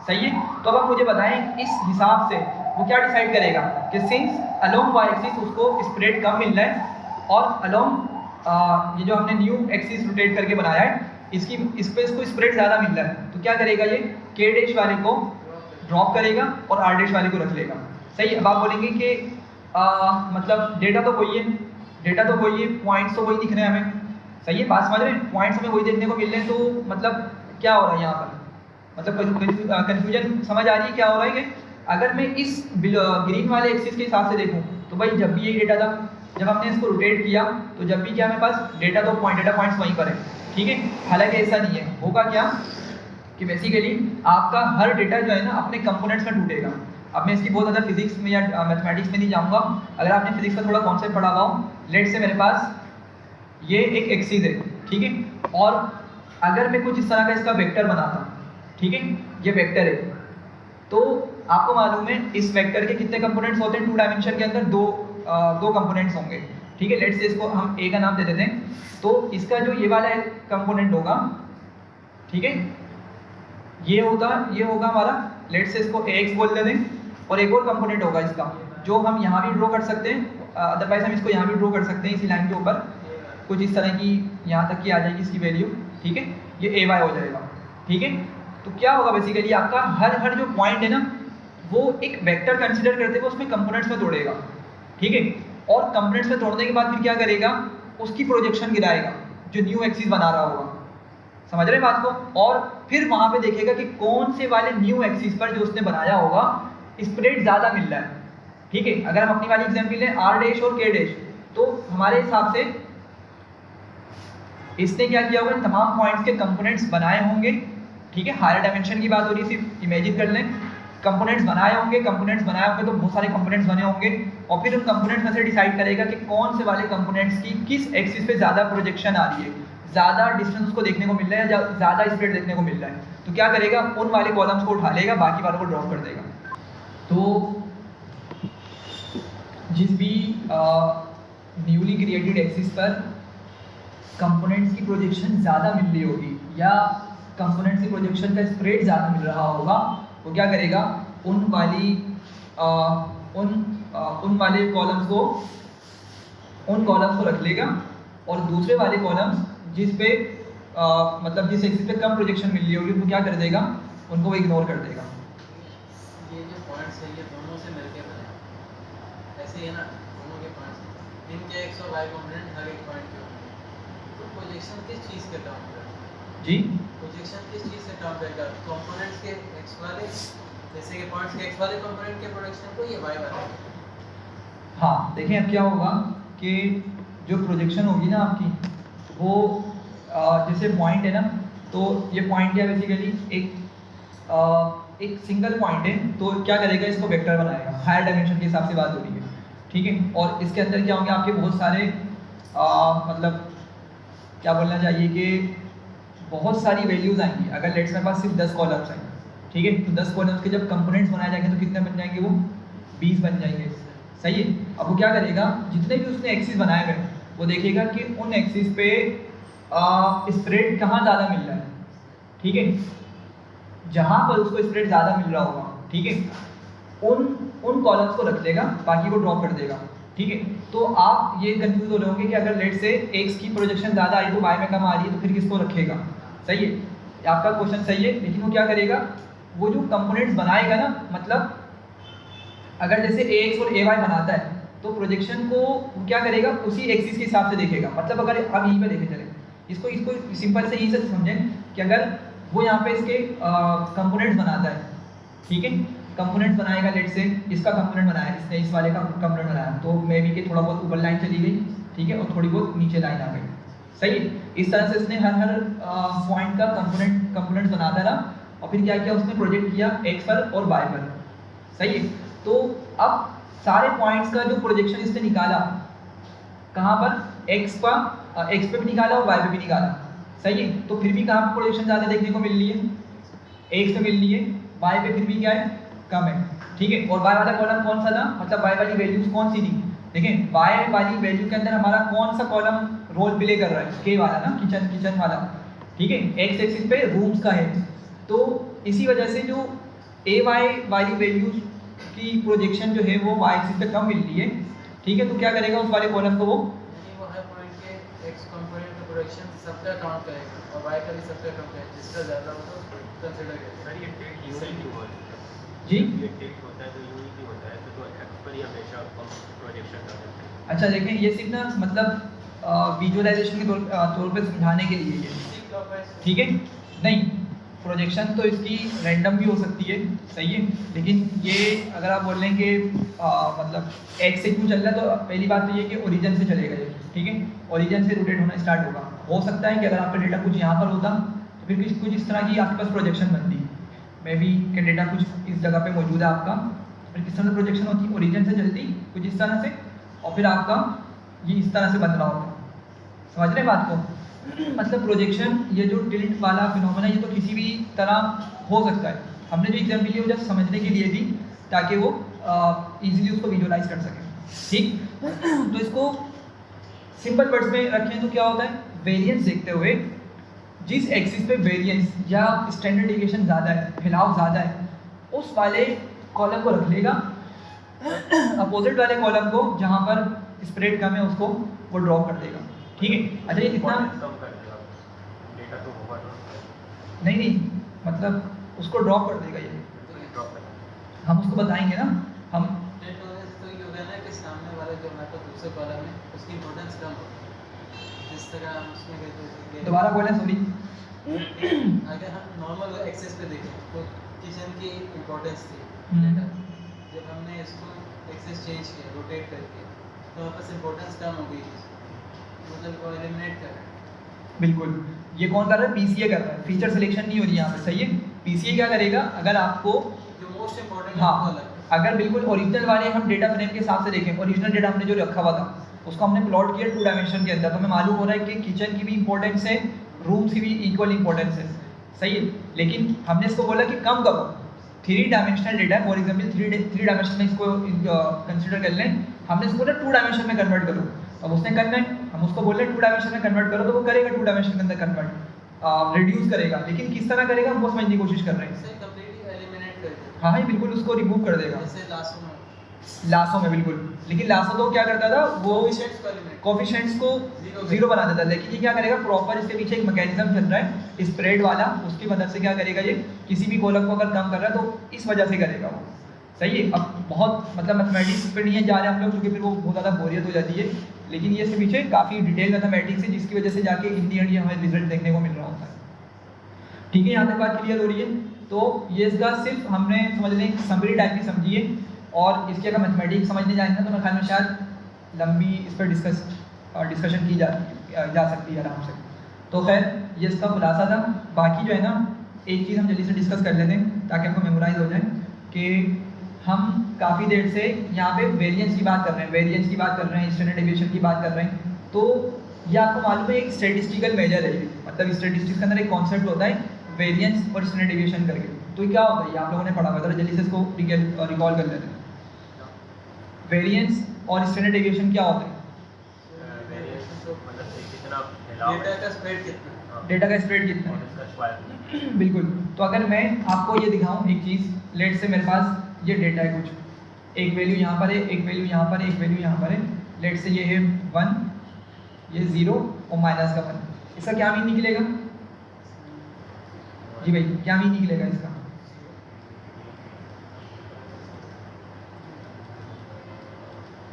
सही है। तो अब आप मुझे बताएं इस हिसाब से वो क्या डिसाइड करेगा कि सिंस अलोंग वाई एक्सिस उसको स्प्रेड कम मिल रहा है और अलोंग ये जो हमने न्यू एक्सिस रोटेट करके बनाया है इस पे इसको स्प्रेड ज़्यादा मिल रहा है, तो क्या करेगा, ये के डैश वाले को ड्रॉप करेगा और आर डैश वाले को रख लेगा, सही है। अब आप बोलेंगे कि मतलब डेटा तो वही है, पॉइंट्स तो वही दिख रहे हैं हमें, सही है, बात समझ रहे हैं, पॉइंट्स हमें वही देखने को मिल रहे हैं, तो मतलब क्या हो रहा है यहाँ पर, मतलब कन्फ्यूजन समझ आ रही है क्या हो रहा है कि अगर मैं इस ग्रीन वाले एक्सिस के हिसाब से देखूँ तो भाई जब भी यही डेटा था, जब हमने इसको रोटेट किया तो जब भी क्या मेरे पास डेटा पॉइंट्स वहीं पर है, ठीक है। हालांकि ऐसा नहीं है, होगा क्या कि बेसिकली आपका हर डेटा जो है ना अपने कंपोनेंट्स में टूटेगा। अब मैं इसकी बहुत ज़्यादा फिजिक्स में या मैथमेटिक्स में नहीं जाऊँगा, अगर आपने फिजिक्स का थोड़ा कॉन्सेप्ट पढ़ा हुआ हो, लेट से मेरे पास ये एक एक्सिस है, ठीक है, और अगर मैं कुछ इस तरह का इसका वेक्टर बनाता, ठीक है, ये वेक्टर है, तो आपको मालूम है इस वेक्टर के कितने कंपोनेंट्स होते हैं, 2 डायमेंशन के अंदर दो कंपोनेंट्स होंगे, ठीक है। लेट्स से इसको हम ए का नाम दे देते हैं, तो इसका जो ये वाला कंपोनेंट होगा, ठीक है, ये होगा हमारा, लेट्स से इसको एक्स बोल देते हैं, और एक और कंपोनेंट होगा इसका जो हम यहाँ भी ड्रॉ कर सकते हैं, अदरवाइज हम इसको यहाँ भी ड्रॉ कर सकते हैं इसी लाइन के ऊपर, कुछ इस तरह की यहाँ तक की आ जाएगी इसकी वैल्यू, ठीक है, ये ए वाई हो जाएगा, ठीक है। तो क्या होगा बेसिकली आपका हर जो पॉइंट है ना वो एक वेक्टर कंसिडर करते हुए उसमें कंपोनेंट्स में तोड़ेगा, ठीक है, और कंपोनेंट्स में तोड़ने के बाद फिर क्या करेगा, उसकी प्रोजेक्शन गिराएगा जो न्यू एक्सिस बना रहा होगा, समझ रहे हैं बात को, और फिर वहां पे देखेगा कि कौन से वाले न्यू एक्सिस पर जो उसने बनाया होगा स्प्रेड ज़्यादा मिल रहा है, ठीक है। अगर हम अपनी वाली एग्जाम्पल लें आर डैश और के डैश, तो हमारे हिसाब से इसने क्या किया होगा, इन तमाम पॉइंट्स के कंपोनेंट्स बनाए होंगे, ठीक है, हायर डायमेंशन की बात हो रही है, सिर्फ इमेजिन कर लें, कंपोनेंट्स बनाए होंगे तो बहुत सारे कंपोनेंट्स बने होंगे, और फिर उन कंपोनेंट्स में से डिसाइड करेगा कि कौन से वाले कंपोनेंट्स की किस एक्सिस पे ज़्यादा प्रोजेक्शन आ रही है, ज़्यादा डिस्टेंस को देखने को मिल रहा है या ज़्यादा स्प्रेड देखने को मिल रहा है, तो क्या करेगा, उन वाले कॉलम्स को उठा लेगा, बाकी वालों को ड्रॉप कर देगा। तो जिस भी न्यूली क्रिएटेड एक्सिस पर कंपोनेंट्स की प्रोजेक्शन ज़्यादा मिल रही होगी या कंपोनेंट्स की प्रोजेक्शन का स्प्रेड ज़्यादा मिल रहा होगा, वो क्या करेगा, उन वाले कॉलम्स को रख लेगा, और दूसरे वाले कॉलम्स जिस एक्सिस पे कम प्रोजेक्शन मिल रही होगी उनको क्या कर देगा, उनको वो इग्नोर कर देगा। ये जो पॉइंट्स है ये दोनों से मिलके बने, ऐसे ही है ना, दोनों के पॉइंट्स इनके एक्स और वाई कंपोनेंट हर एक पॉइंट के होंगे, तो प्रोजेक्शन किस चीज़ के टर्म पे जी, प्रोजेक्शन किस चीज़ से टर्म पे का कंपोनेंट्स के एक्स वाले, जैसे कि पॉइंट्स के एक्स वाले कंपोनेंट के प्रोजेक्शन को ये वाई वाले, हाँ देखें अब क्या होगा कि जो प्रोजेक्शन होगी ना आपकी वो जैसे पॉइंट है ना, तो ये पॉइंट क्या बेसिकली एक सिंगल पॉइंट है, तो क्या करेगा, इसको वेक्टर बनाएगा, हायर डायमेंशन के हिसाब से बात हो रही है, ठीक है। और इसके अंदर क्या होंगे आपके बहुत सारे मतलब क्या बोलना चाहिए कि बहुत सारी वैल्यूज़ आएंगी। अगर लेट्स मेरे पास सिर्फ 10 कॉलम्स हैं, ठीक है, तो 10 कॉलम्स के जब कंपोनेंट्स बनाए जाएंगे तो कितने बन जाएंगे, वो 20 बन जाएंगे, सही है। अब वो क्या करेगा, जितने भी उसने एक्सिस बनाए हुए हैं वो देखेगा कि उन एक्सिस पे स्प्रेड कहाँ ज़्यादा मिल रहा है, ठीक है, जहाँ पर उसको स्प्रेड ज़्यादा मिल रहा होगा, ठीक है, उन कॉलम्स को रख लेगा, बाकी को ड्रॉप कर देगा, ठीक है। तो आप ये कंफ्यूज हो रहे होंगे कि अगर लेट से एक्स की प्रोजेक्शन ज़्यादा आई तो वाई में कम आ रही है, तो फिर किसको रखेगा, सही है, आपका क्वेश्चन सही है। लेकिन वो क्या करेगा, वो जो कंपोनेंट्स बनाएगा ना, मतलब अगर जैसे ए एक्स और ए वाई बनाता है तो प्रोजेक्शन को क्या करेगा, उसी एक्सिस के हिसाब से देखेगा। मतलब अगर आप यहीं पे देखे चले, इसको सिंपल से यहीं से समझें कि अगर वो यहाँ पे इसके कंपोनेंट्स बनाता है, ठीक है, कंपोनेंट्स बनाएगा, लेट से इसका कंपोनेंट बनाया, इसने इस वाले का कंपोनेंट बनाया, तो मे बी कि थोड़ा बहुत ऊपर लाइन चली गई, ठीक है, और थोड़ी बहुत नीचे लाइन आ गई, सही है। इस तरह से इसने हर पॉइंट का कंपोनेंट बनाता रहा, और फिर क्या किया, उसने प्रोजेक्ट किया एक्स पर और वाई पर, सही है। तो अब सारे पॉइंट्स का जो प्रोजेक्शन इसने निकाला, कहाँ पर, एक्स पे भी निकाला और वाई पे भी निकाला, सही है। तो फिर भी कहाँ पर प्रोजेक्शन ज़्यादा देखने को मिल रही है, एक्स पे मिल रही है, वाई पे फिर भी क्या है, कम है, ठीक है। और वाई वाला कॉलम कौन सा था, मतलब वाई वाली वैल्यूज कौन सी थी, देखें वाई वाली वैल्यू के अंदर हमारा कौन सा कॉलम रोल प्ले कर रहा है, के वाला ना, किचन वाला, ठीक है, एक्स एक्सिस पे रूम्स का है। तो इसी वजह से जो ए वाई वाली वैल्यूज की प्रोजेक्शन जो है वो वाई एक्सिस पे कम मिल रही है, ठीक है। तो क्या करेगा, उस वाले कॉलम को वो हर पॉइंट के एक्स कंपोनेंट का प्रोजेक्शन सबका काउंट करेगा और वाई का भी सबका काउंट करेगा, जिसका ज़्यादा होगा उसको कंसीडर करेगा। सर ये टेक यूं ही क्यों होता है? जी, ये टेक होता है तो यूं ही क्यों होता है, तो एक्स पर ही हमेशा प्रोजेक्शन करते हैं। अच्छा देखें, ये सिर्फ ना मतलब विजुअलाइजेशन के तौर पे समझाने के लिए ये, ठीक है, नहीं प्रोजेक्शन तो इसकी रैंडम भी हो सकती है, सही है। लेकिन ये अगर आप बोल लें कि मतलब एक्स से क्यों चल रहा है, तो पहली बात तो ये कि ओरिजिन से चलेगा ये, ठीक है, ओरिजिन से रोटेट होना स्टार्ट होगा। हो सकता है कि अगर आपका डेटा कुछ यहाँ पर होता तो फिर कुछ इस तरह की आपके पास प्रोजेक्शन बनती, मे बी कि डेटा कुछ इस जगह पे मौजूद है आपका, फिर किस तरह से प्रोजेक्शन होती, ओरिजिन से चलती कुछ इस तरह से, और फिर आपका ये इस तरह से बन रहा होता। समझ रहे बात को, मतलब प्रोजेक्शन ये जो टिल्ट वाला फिनोमेना ये तो किसी भी तरह हो सकता है। हमने जो एग्जाम्पल ली वो जस्ट समझने के लिए थी, ताकि वो इजीली उसको विजुअलाइज कर सकें, ठीक। तो इसको सिंपल वर्ड्स में रखें तो क्या होता है, वेरिएंस देखते हुए जिस एक्सिस पे वेरिएंस या स्टैंडर्ड डिविएशन ज़्यादा है, फैलाव ज़्यादा है, उस वाले कॉलम को रख लेगा, अपोजिट वाले कॉलम को जहाँ पर स्प्रेड कम है उसको वो ड्रॉ कर देगा, ठीक है। अच्छा ये इतना कम कर दिया, डेटा तो होगा ना, नहीं मतलब उसको ड्रॉ कर देगा ये, ड्रॉप कर हम उसको बताएंगे ना, हम टेट होने से तो ये होगा ना कि सामने वाले जो हमारे पास दूसरे कॉलम है उसकी इंपॉर्टेंस कम हो, जिस तरह हम उसमें कहते हैं। दोबारा बोलें, सॉरी। अगर हम नॉर्मल एक्सेस पे देखें तो किचन की इंपॉर्टेंस थी डेटा, जब हमने इसको एक्सेस चेंज किया रोटेट करके तो वापस इंपॉर्टेंस कम हो गई, मतलब को एलिमिनेट कर रहे हैं। बिल्कुल, ये कौन कर रहा है, पीसीए कर रहा है, फीचर सिलेक्शन नहीं हो रही यहाँ पे, सही है। पीसीए क्या करेगा, अगर आपको जो मोस्ट इंपॉर्टेंट हाँ, कॉलम अगर बिल्कुल ओरिजिनल वाले हम डेटा फ्रेम के हिसाब से देखें, ओरिजिनल डेटा हमने जो रखा हुआ था उसको हमने प्लॉट किया 2 डायमेंशन के अंदर, तो हमें मालूम हो रहा है कि किचन की भी इंपॉर्टेंस है, रूम्स की भी इक्वल इंपॉर्टेंस है, सही है। लेकिन हमने इसको बोला कि कम करो, 3 dimensional data for example 3 dimension में इसको कंसिडर कर लें, हमने इसको ना 2 डायमेंशन में कन्वर्ट करो, अब उसने करना है, हम उसको बोल रहे हैं 2 डायमेंशन में कन्वर्ट करो, तो वो करेगा 2 डायमेंशन के अंदर कन्वर्ट, रिड्यूस करेगा, लेकिन किस तरह करेगा हम वो समझने की कोशिश कर रहे हैं। से कंप्लीटली एलिमिनेट कर देते हाँ हाँ बिल्कुल, उसको रिमूव कर देगा, जैसे लासों में बिल्कुल। लेकिन लासों तो क्या करता था, वो कोएफिशिएंट्स को एलिमिनेट कोफिशिएंट्स को जीरो बना देता, लेकिन ये क्या करेगा, प्रॉपर इसके पीछे एक मैकेनिज्म चल रहा है स्प्रेड वाला, उसकी मदद से क्या करेगा, ये किसी भी कॉलम को अगर कम कर रहा है तो इस वजह से करेगा वो, सही है। अब बहुत मतलब मैथमेटिक्स पे नहीं जा रहे हम लोग, क्योंकि फिर वो बहुत ज़्यादा बोरियत हो जाती है, लेकिन ये इसके पीछे काफ़ी डिटेल मैथमेटिक्स है, जिसकी वजह से जाके इन दी एंड ये हमें रिजल्ट देखने को मिल रहा होता है, ठीक है। यहाँ तक बात क्लियर हो रही है। तो ये इसका सिर्फ हमने समझ लें समरी टाइप की समझिए, और इसके अगर मैथमेटिक्स समझने जाएंगे तो मेरे ख्याल में शायद लंबी इस पर डिस्कशन की जा सकती है आराम से, तो खैर ये इसका खुलासा था। बाकी जो है ना, एक चीज़ हम जल्दी से डिस्कस कर लेते हैं ताकि आपको मेमोराइज हो जाए कि हम काफ़ी देर से यहाँ पे वेरिएंस की बात कर रहे हैं, वेरिएंस की बात कर रहे हैं, स्टैंडर्ड डेविएशन की बात कर रहे हैं। तो ये आपको मालूम है एक स्टैटिस्टिकल मेजर है, मतलब स्टैटिस्टिक्स के अंदर एक कॉन्सेप्ट होता है वेरिएंस और स्टैंडर्ड डेविएशन करके। तो ये क्या होता है, ये आप लोगों ने पढ़ा हुआ था, जल्दी से इसको रिकॉल कर लेते हैं। वेरिएंस और स्टैंडर्ड डेविएशन क्या होता है? डेटा का स्प्रेड कितना, डेटा का स्प्रेड कितना है, बिल्कुल। तो अगर मैं आपको ये दिखाऊं एक चीज़, लेट से मेरे पास ये डेटा है कुछ, एक वैल्यू यहाँ पर है, एक वैल्यू यहाँ पर है, एक वैल्यू यहाँ पर है। लेट से ये है 1, ये 0 और माइनस का 1। इसका क्या मीन निकलेगा जी भाई, क्या मीन निकलेगा इसका?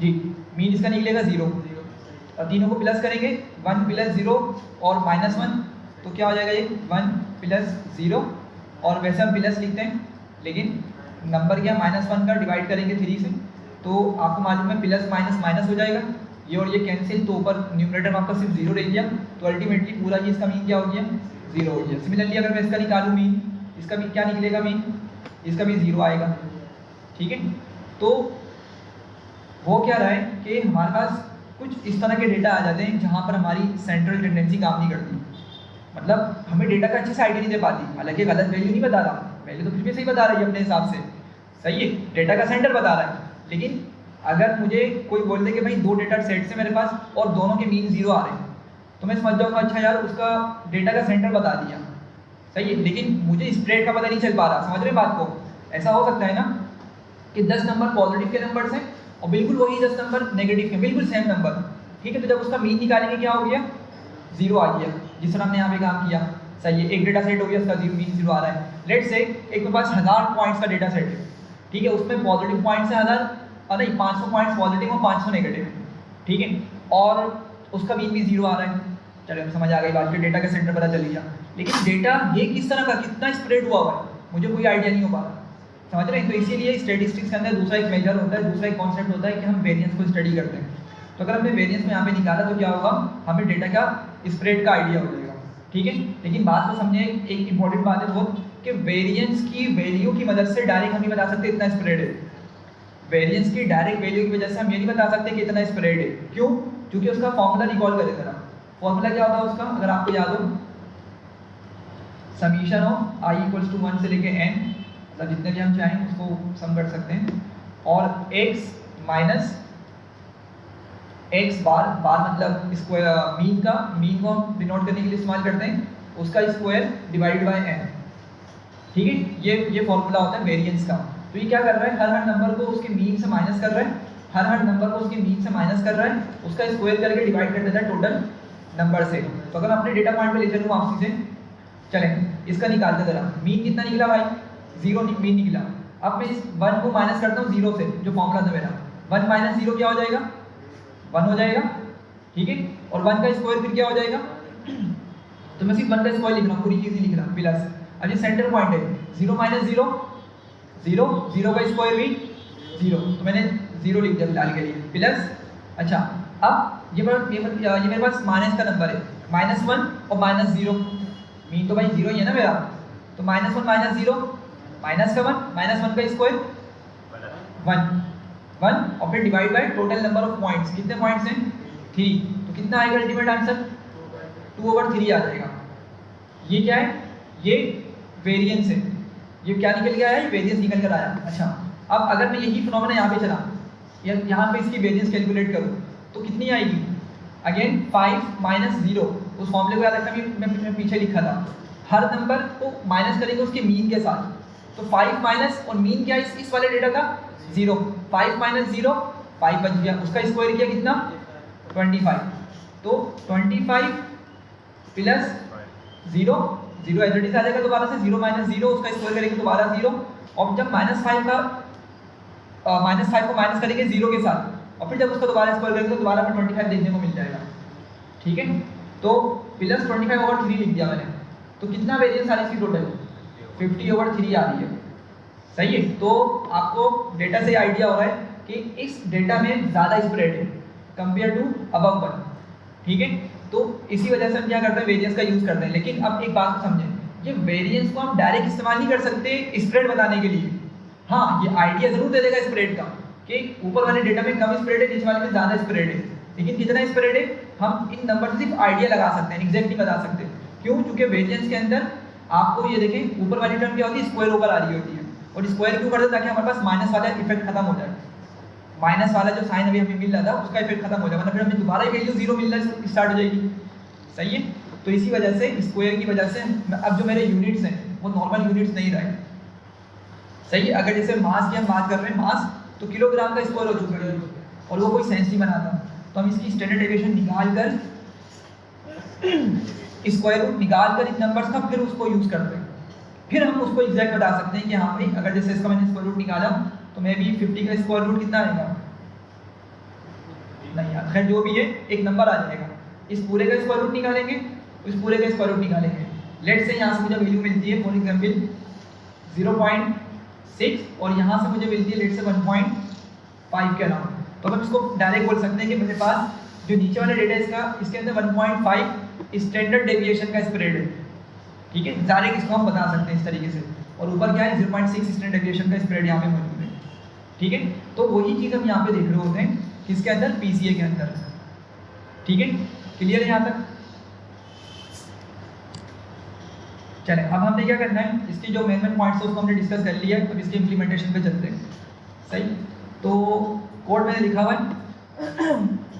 जी मीन इसका निकलेगा 0। और तीनों को प्लस करेंगे, 1 + 0 और -1, तो क्या हो जाएगा ये 1 + 0। और वैसे हम प्लस लिखते हैं, लेकिन नंबर क्या -1 का डिवाइड करेंगे 3 से, तो आपको मालूम है प्लस माइनस माइनस हो जाएगा, ये और ये कैंसिल, तो ऊपर न्यूमरेटर में आपका सिर्फ 0 रह गया। तो अल्टीमेटली पूरा ये इसका मीन क्या हो गया, 0 हो गया। सिमिलरली अगर मैं इसका निकालूँ मीन, इसका भी क्या निकलेगा मीन, इसका भी 0 आएगा। ठीक है, तो वो क्या रहा है कि हमारे पास कुछ इस तरह के डेटा आ जाते हैं जहाँ पर हमारी सेंट्रल टेंडेंसी काम नहीं करती, मतलब हमें डेटा का अच्छे से आइडिया नहीं दे पाती। हालांकि गलत वैल्यू नहीं बता रहा, वैल्यू तो फिर भी सही बता रही है अपने हिसाब से, सही है, डेटा का सेंटर बता रहा है। लेकिन अगर मुझे कोई बोल दे कि भाई 2 डेटा सेट से मेरे पास और दोनों के मीन 0 आ रहे हैं, तो मैं समझ जाऊँगा अच्छा यार उसका डेटा का सेंटर बता दिया, सही है, लेकिन मुझे स्प्रेड का पता नहीं चल पा रहा। समझ रहे बात को? ऐसा हो सकता है ना कि 10 नंबर पॉजिटिव के नंबर्स हैं और बिल्कुल वही 10 नंबर नेगेटिव के, बिल्कुल सेम नंबर। ठीक है, तो जब उसका मीन निकालेंगे क्या हो गया, 0 आ गया, जिस तरह हमने यहाँ पे काम किया। सही है, एक डेटा सेट हो गया, उसका 0 मीन 0 आ रहा है। लेट से एक मेरे पास 1000 पॉइंट्स का डेटा सेट है, ठीक है, उसमें पॉजिटिव पॉइंट्स है 1000, और नहीं 500 पॉइंट्स पॉजिटिव और 500 नेगेटिव, ठीक है, और उसका मीन भी 0 आ रहा है। चलो समझ आ गई बात कि डेटा का सेंटर पता चल गया, लेकिन डेटा ये किस तरह का, कितना स्प्रेड हुआ हुआ है, मुझे कोई आइडिया नहीं हो पा रहा। समझ रहे हैं? तो इसीलिए स्टैटिस्टिक्स के अंदर दूसरा एक मेजर होता है, दूसरा एक कॉन्सेप्ट होता है कि हम वेरिएंस को स्टडी करते हैं। तो अगर हमने वेरिएंस में यहाँ पे निकाला तो क्या होगा, हमें डेटा का स्प्रेड का आइडिया हो जाएगा। ठीक है, लेकिन बात को समझे, एक इंपॉर्टेंट बात है वो कि वेरिएंस की वैल्यू की मदद से डायरेक्ट हम नहीं बता सकते इतना स्प्रेड है। वेरिएंस की डायरेक्ट वैल्यू की वजह से हम ये नहीं बता सकते कि इतना स्प्रेड है। क्यों? क्योंकि उसका फॉर्मूला रिकॉल करें जरा। फॉर्मूला क्या होता है उसका, अगर आपको याद हो, समीशन ऑफ i = 1 से लेके n, मतलब जितने भी हम चाहें उसको सम कर सकते हैं, और x माइनस x बार, बार मतलब स्क्वायर, मीन को हम डिनोट करने के लिए इस्तेमाल करते हैं, उसका स्क्वायर डिवाइड बाय n। ठीक है, ये फॉर्मूला होता है वेरिएंस का। तो ये क्या कर रहा है, हर नंबर को उसके मीन से माइनस कर रहा है, हर नंबर को उसके मीन से माइनस कर रहा है, उसका स्क्वायर करके डिवाइड कर देता है टोटल नंबर से। तो अगर अपने डेटा पॉइंट पे ले चलूँ वापसी से, चलें इसका निकालते जरा, मीन कितना निकला भाई, 0 मीन निकला। अब मैं इस 1 को माइनस करता हूँ 0 से, जो फॉर्मूला था मेरा, 1 - 0 क्या हो जाएगा, 1 हो जाएगा। ठीक है, और 1 का स्क्वायर फिर क्या हो जाएगा, तो मैं सिर्फ 1 का स्क्वायर लिख रहा हूँ, पूरी चीज़ लिख रहा हूँ प्लस। अब ये सेंटर पॉइंट है, 0 - 0 0, 0 का स्क्वायर भी 0, तो मैंने 0 लिख दिया फिलहाल के लिए, प्लस। अच्छा, अब ये मेरे पास माइनस का नंबर है, -1 और -0, मीन तो भाई 0 ही है ना मेरा, तो -1 - 0 माइनस का 1, -1 का स्क्वायर 1 और फिर divide by total number of points. कितने पॉइंट्स हैं, 3, तो कितना आएगा अल्टीमेट आंसर, 2/3 आ जाएगा। ये क्या है, ये वेरिएंस है, ये क्या निकल के आया, ये वेरिएंस निकल कर आया। अच्छा, अब अगर मैं यही फिनोमेना यहाँ पे चला, यहाँ पे इसकी वेरिएंस कैलकुलेट करूँ तो कितनी आएगी, अगेन 5 - 0, उस फॉर्मूले को याद रखना, मैं पीछे लिखा था, हर नंबर को माइनस करेंगे उसके मीन के साथ। तो 5 माइनस और मीन क्या है इस वाले डेटा का, 0, 5 - 0 5 बच गया, उसका स्क्वायर किया कितना, 25, तो 25 प्लस 0 एज इट इज आ जाएगा दोबारा से, 0 - 0 उसका स्क्वायर करेंगे दोबारा 0, और जब -5 को माइनस करेंगे 0 के साथ, और फिर जब उसका दोबारा स्क्वायर करेंगे तो दोबारा में 25 देखने को मिल जाएगा। ठीक है, तो प्लस 25/3 लिख दिया मैंने। तो कितना वेरिएंस आ रही है इसकी टोटल, 50/3 आ रही है। सही है, तो आपको डेटा से आइडिया हो रहा है कि इस डेटा में ज़्यादा स्प्रेड है कंपेयर टू अबव 1। ठीक है, तो इसी वजह से हम क्या करते हैं, वेरिएंस का यूज़ करते हैं। लेकिन अब एक बात समझें, ये वेरिएंस को हम डायरेक्ट इस्तेमाल नहीं कर सकते स्प्रेड बताने के लिए। हाँ, ये आइडिया ज़रूर दे देगा स्प्रेड का कि ऊपर वाले डेटा में कम स्प्रेड है, नीचे वाले में ज़्यादा स्प्रेड है, लेकिन कितना स्प्रेड है हम इन नंबर से सिर्फ आइडिया लगा सकते हैं, एग्जैक्ट नहीं बता सकते। क्यों? क्योंकि वेरिएंस के अंदर आपको ये देखें, ऊपर वाली टर्म क्या होती है, स्क्वायर ऊपर आ रही होती है, और स्क्वायर क्यों करते हैं, ताकि हमारे पास माइनस वाला इफेक्ट खत्म हो जाए। माइनस वाला जो साइन अभी हमें मिल रहा था उसका इफेक्ट खत्म हो जाए, मतलब फिर हमें दोबारा वैल्यू जीरो मिलना स्टार्ट हो जाएगी। सही है? तो इसी वजह से स्क्वायर की वजह से अब जो मेरे यूनिट्स हैं वो नॉर्मल यूनिट्स नहीं रहे। सही है? अगर जैसे मास की हम बात कर रहे हैं, मास तो किलोग्राम का स्क्वायर हो चुका है और वो कोई सेंस नहीं बनाता, तो हम इसकी स्टैंडर्ड डेविएशन निकाल कर स्क्वायर रूट निकाल कर इन नंबर्स का फिर उसको यूज़ करते हैं, फिर हम उसको एग्जैक्ट बता सकते हैं कि हाँ भाई अगर जैसे इसका मैंने स्क्वायर रूट निकाला तो मैं भी 50 का स्क्वायर रूट कितना आएगा, नहीं यार खैर जो भी है एक नंबर आ जाएगा। इस पूरे का स्क्वायर रूट निकालेंगे, इस पूरे का स्क्वायर रूट निकालेंगे। लेट से यहाँ से मुझे वैल्यू मिलती है फॉर एग्जाम्पल 0.6 और यहाँ से मुझे मिलती है लेट से 1.5 के अलावा, तो हम इसको डायरेक्ट बोल सकते हैं कि मेरे पास जो नीचे वाला डेटा इसका इसके अंदर 1.5 स्टैंडर्ड डेविएशन का स्प्रेड है। ठीक है, डायरेक्ट इसको हम बता सकते हैं इस तरीके से, और ऊपर क्या है 0.6 स्टैंडर्ड डेविएशन का स्प्रेड यहाँ पे मौजूद है। ठीक है, तो वही चीज़ हम यहाँ पे देख रहे होते हैं किसके अंदर, पीसीए के अंदर। ठीक है, क्लियर है यहाँ तक? चलें, अब हमने क्या करना है, इसकी जो मेन पॉइंट्स है उसको हमने डिस्कस कर लिया है, अब इसके इम्प्लीमेंटेशन पे चलते हैं। सही, तो कोड मैंने लिखा हुआ है,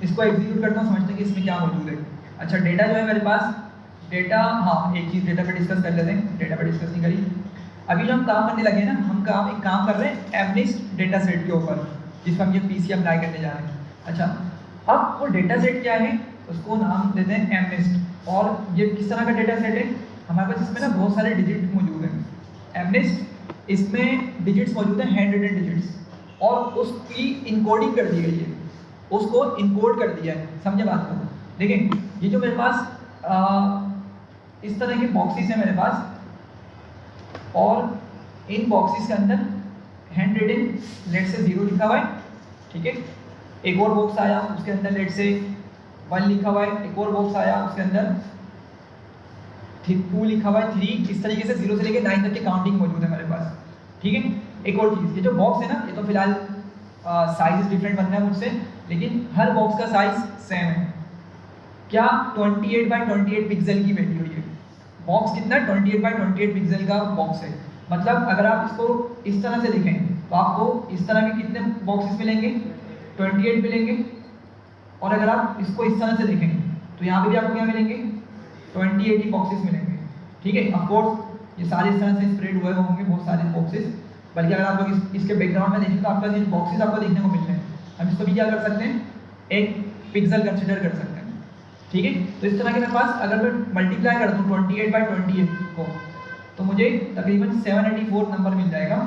इसको एग्जीक्यूट करता हूँ, समझते हैं कि इसमें क्या मौजूद है। अच्छा, डेटा जो है मेरे पास, डेटा, हाँ एक चीज़ डेटा पे डिस्कस कर लेते हैं, डेटा पे डिस्कस नहीं करी। अभी जो हम काम करने लगे ना, हम एक काम कर रहे हैं एमनिस्ट डेटा सेट के ऊपर, जिसमें हम ये पीसीए अप्लाई करने जा रहे हैं। अच्छा, अब वो डेटा सेट क्या है, उसको नाम देते हैं एमनिस्ट। और ये किस तरह का डेटा सेट है, हमारे पास इसमें ना बहुत सारे डिजिट मौजूद हैं। एमनिस्ट इसमें डिजिट्स मौजूद हैं, हैंड रिटन डिजिट्स, और उसकी इनकोडिंग कर दी गई है, उसको इनकोड कर दिया है। समझे बात को? देखें, ये जो मेरे पास इस तरह के बॉक्सेस हैं मेरे पास, और इन बॉक्सेस के अंदर हैंड रिटन लेट से 0 लिखा हुआ है। ठीक है, एक और बॉक्स आया उसके अंदर लेट से 1 लिखा हुआ है, एक और बॉक्स आया उसके अंदर 2 लिखा हुआ है, 3, इस तरीके से 0 से लेकर 9 तक की काउंटिंग मौजूद है मेरे पास। ठीक है, एक और चीज़, ये जो बॉक्स है ना, ये तो फिलहाल साइज डिफरेंट बन रहा है मुझसे, लेकिन हर बॉक्स का साइज सेम है। क्या 28x28 पिक्सल की वैल्यू है। बॉक्स कितना, 28x28 पिक्सल का बॉक्स है। मतलब अगर आप इसको इस तरह से लिखें तो आपको इस तरह के कितने बॉक्सेस मिलेंगे, 28 मिलेंगे। और अगर आप इसको इस तरह से लिखें तो यहाँ पे भी आपको क्या मिलेंगे, 28 बॉक्सेस मिलेंगे। ठीक है, ऑफ कोर्स ये सारे इस तरह से स्प्रेड हुए होंगे बहुत सारे बॉक्सेस, बल्कि अगर आप लोग इसके बैकग्राउंड में देखें तो आपका ये बॉक्सेस आपको देखने को मिल रहे हैं। हम इसको भी क्या कर सकते हैं, एक पिक्सल कंसिडर कर सकते हैं। ठीक है, तो इस तरह के मेरे पास अगर मैं मल्टीप्लाई कर दूँ 28x28 को, तो मुझे तकरीबन 784 नंबर मिल जाएगा,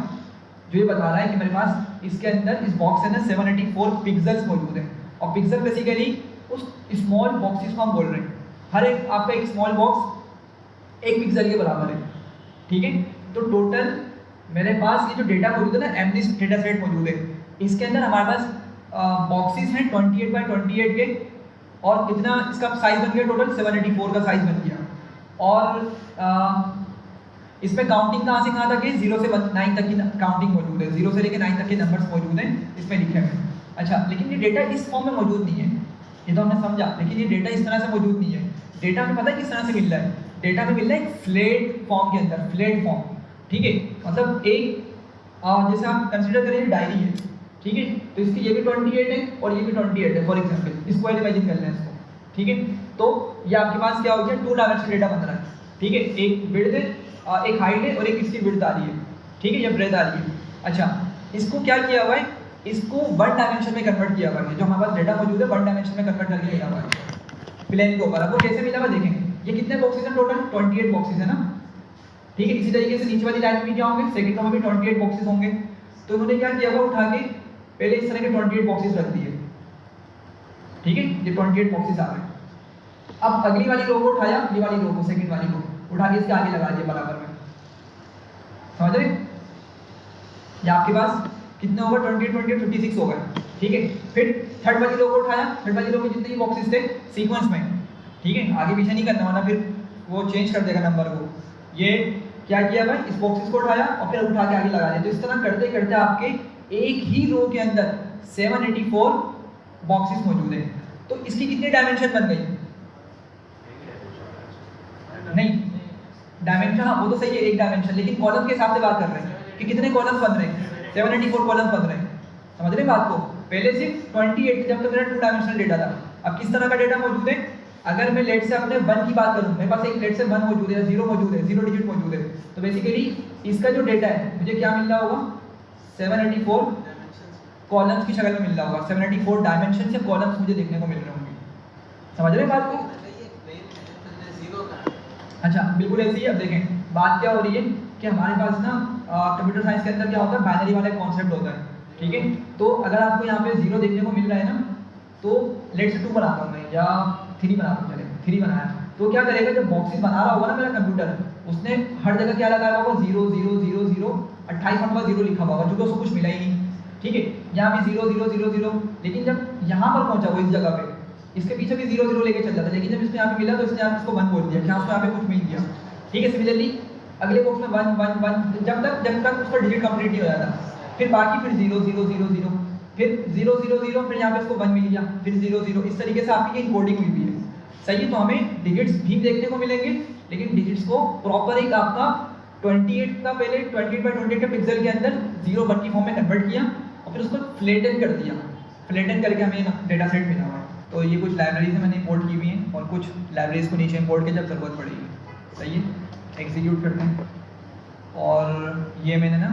जो ये बता रहा है कि मेरे पास इसके अंदर, इस बॉक्स के अंदर 784 पिक्सल्स मौजूद हैं। और पिक्सल बेसिकली उस स्मॉल बॉक्सेस को हम बोल रहे हैं। हर एक आपका एक स्मॉल बॉक्स 1 पिक्सल के बराबर है। ठीक है, तो टोटल मेरे पास ये जो डेटा मौजूद है ना, एमनिस्ट डेटा सेट मौजूद है, इसके अंदर हमारे पास बॉक्सेस हैं 28x28 के, और कितना इसका साइज बन गया, टोटल 784 का साइज बन गया। और इसमें काउंटिंग कहाँ से कहाँ तक है, 0 से 9 तक की काउंटिंग मौजूद है, 0 से लेकर 9 तक के नंबर्स मौजूद हैं इसमें लिखे हुए। अच्छा, लेकिन ये डेटा इस फॉर्म में मौजूद नहीं है, ये तो हमने समझा, लेकिन ये डेटा इस तरह से मौजूद नहीं है। डेटा हमें पता है किस तरह से मिल रहा है, डेटा में मिल रहा है एक फ्लैट फॉर्म के अंदर, फ्लैट फॉर्म। ठीक है, मतलब एक जैसे आप कंसिडर करें डायरी है। ठीक है, तो इसकी ये भी 28 है और ये भी 28 है फॉर एग्जाम्पल, इसको इमेजिन कर लें इसको। ठीक है, तो ये आपके पास क्या हो गया, 2 डायमेंशनल डेटा बन रहा है। ठीक है, एक विड्थ है, एक हाइट है, और एक इसकी विड्थ आ रही है। ठीक है, ये ब्रेथ आ रही है। अच्छा, इसको क्या किया हुआ है, इसको 1 डायमेंशन में कन्वर्ट किया हुआ है। जो हमारे पास डेटा मौजूद है 1 डायमेंशन में कन्वर्ट करके लिया हुआ है प्लेन के ऊपर। आपको कैसे मिला हुआ देखेंगे, ये कितने बॉक्सेस हैं टोटल, 28 बॉक्सेस है ना। ठीक है, इसी तरीके से नीचे वाली लाइन में क्या होंगे, सेकंड रो में भी 28 बॉक्सेस होंगे। तो उन्होंने क्या किया हुआ, उठा के पहले इस तरह के 28 बॉक्सेस रख दिए। ठीक है, ये 28 बॉक्सेस आ गए। अब अगली वाली रो को उठाया, ये वाली रो को, सेकंड वाली को उठा के इसके आगे लगा दिया बराबर में। समझ रहे, ये आपके पास कितने होगा, 28 56 हो गए। ठीक है, फिर थर्ड वाली रो को उठाया, थर्ड वाली रो में जितने भी बॉक्सेस थे सीक्वेंस में, ठीक है, आगे पीछे नहीं करना वरना फिर वो चेंज कर देगा नंबर को। ये क्या किया भाई, इस बॉक्सेस को उठाया और फिर उठा के आगे लगा दिया। तो इस तरह करते करते आपके एक ही रो के अंदर 784 बॉक्सेस मौजूद हैं। तो इसकी कितनी डायमेंशन बन गई? नहीं, डायमेंशन हाँ वो तो सही है, एक डायमेंशन, लेकिन कॉलम के हिसाब से बात कर रहे हैं कि कितने कॉलम्स बन रहे हैं। 784 कॉलम्स बन रहे हैं, समझ रहे हैं बात को। पहले सिर्फ 28 जब तक मेरा 2 डायमेंशनल डेटा था, अब किस तरह का डेटा मौजूद है। अगर मैं लेट से अपने 1 की बात करूं, मेरे पास एक लेट से 1 मौजूद है, 0 मौजूद है, 0 डिजिट मौजूद है, तो बेसिकली इसका जो डेटा है मुझे क्या मिल रहा होगा, 784 कॉलम्स की शक्ल में मिल रहा होगा। 784 डायमेंशन से कॉलम्स मुझे देखने को मिल रहे होंगे, समझ रहे हैं बात को। अच्छा बिल्कुल ऐसे ही। अब देखें बात क्या हो रही है कि हमारे पास ना कंप्यूटर साइंस के अंदर क्या होता है, बाइनरी वाला कॉन्सेप्ट होता है, ठीक है। तो अगर आपको यहाँ पे 0 देखने को मिल रहा है ना, तो लेट से 2 बनाता हूँ मैं या 3 बनाता हूँ, चले 3 बनाया, तो क्या करेगा, जब बॉक्सेस बना रहा होगा ना मेरा कंप्यूटर, उसने हर जगह क्या लगाया होगा, 0 0 0 0 28 नंबर 0 लिखा हुआ होगा, क्योंकि उसको कुछ मिला ही नहीं, ठीक है। यहाँ भी 0 0 0 0, लेकिन जब यहाँ पर पहुँचा वो इस जगह पे, इसके पीछे भी 0 0 लेके चल जाता है, लेकिन जब इसने यहाँ पे मिला तो इसने यहाँ पे इसको 1 बोल दिया, क्या उसको यहाँ पे कुछ मिल गया, ठीक है। सिमिलरली अगले बॉक्स में 1 1 1, जब तक उसका डिजिट कंप्लीट नहीं हो जाता, फिर बाकी फिर 0 0 0 0, फिर 0 0 0, फिर यहाँ पे इसको 1 मिल गया, फिर 0 0, इस तरीके से आपकी इनकोडिंग हुई भी है, सही है। तो हमें डिजिट्स भी देखने को मिलेंगे, लेकिन डिजिट्स को प्रॉपर एक आपका 28 का पहले 28/28 के पिक्सल के अंदर 0 1 की फॉर्म में कन्वर्ट किया और फिर उसको फ्लैटन कर दिया, फ्लैटन करके हमें डेटा सेट मिला हुआ है। तो ये कुछ लाइब्रेरी से मैंने इंपोर्ट की हुई हैं और कुछ लाइब्रेरीज को नीचे इंपोर्ट के जब ज़रूरत पड़ेगी, सही है। एग्जीक्यूट करते हैं, और ये मैंने ना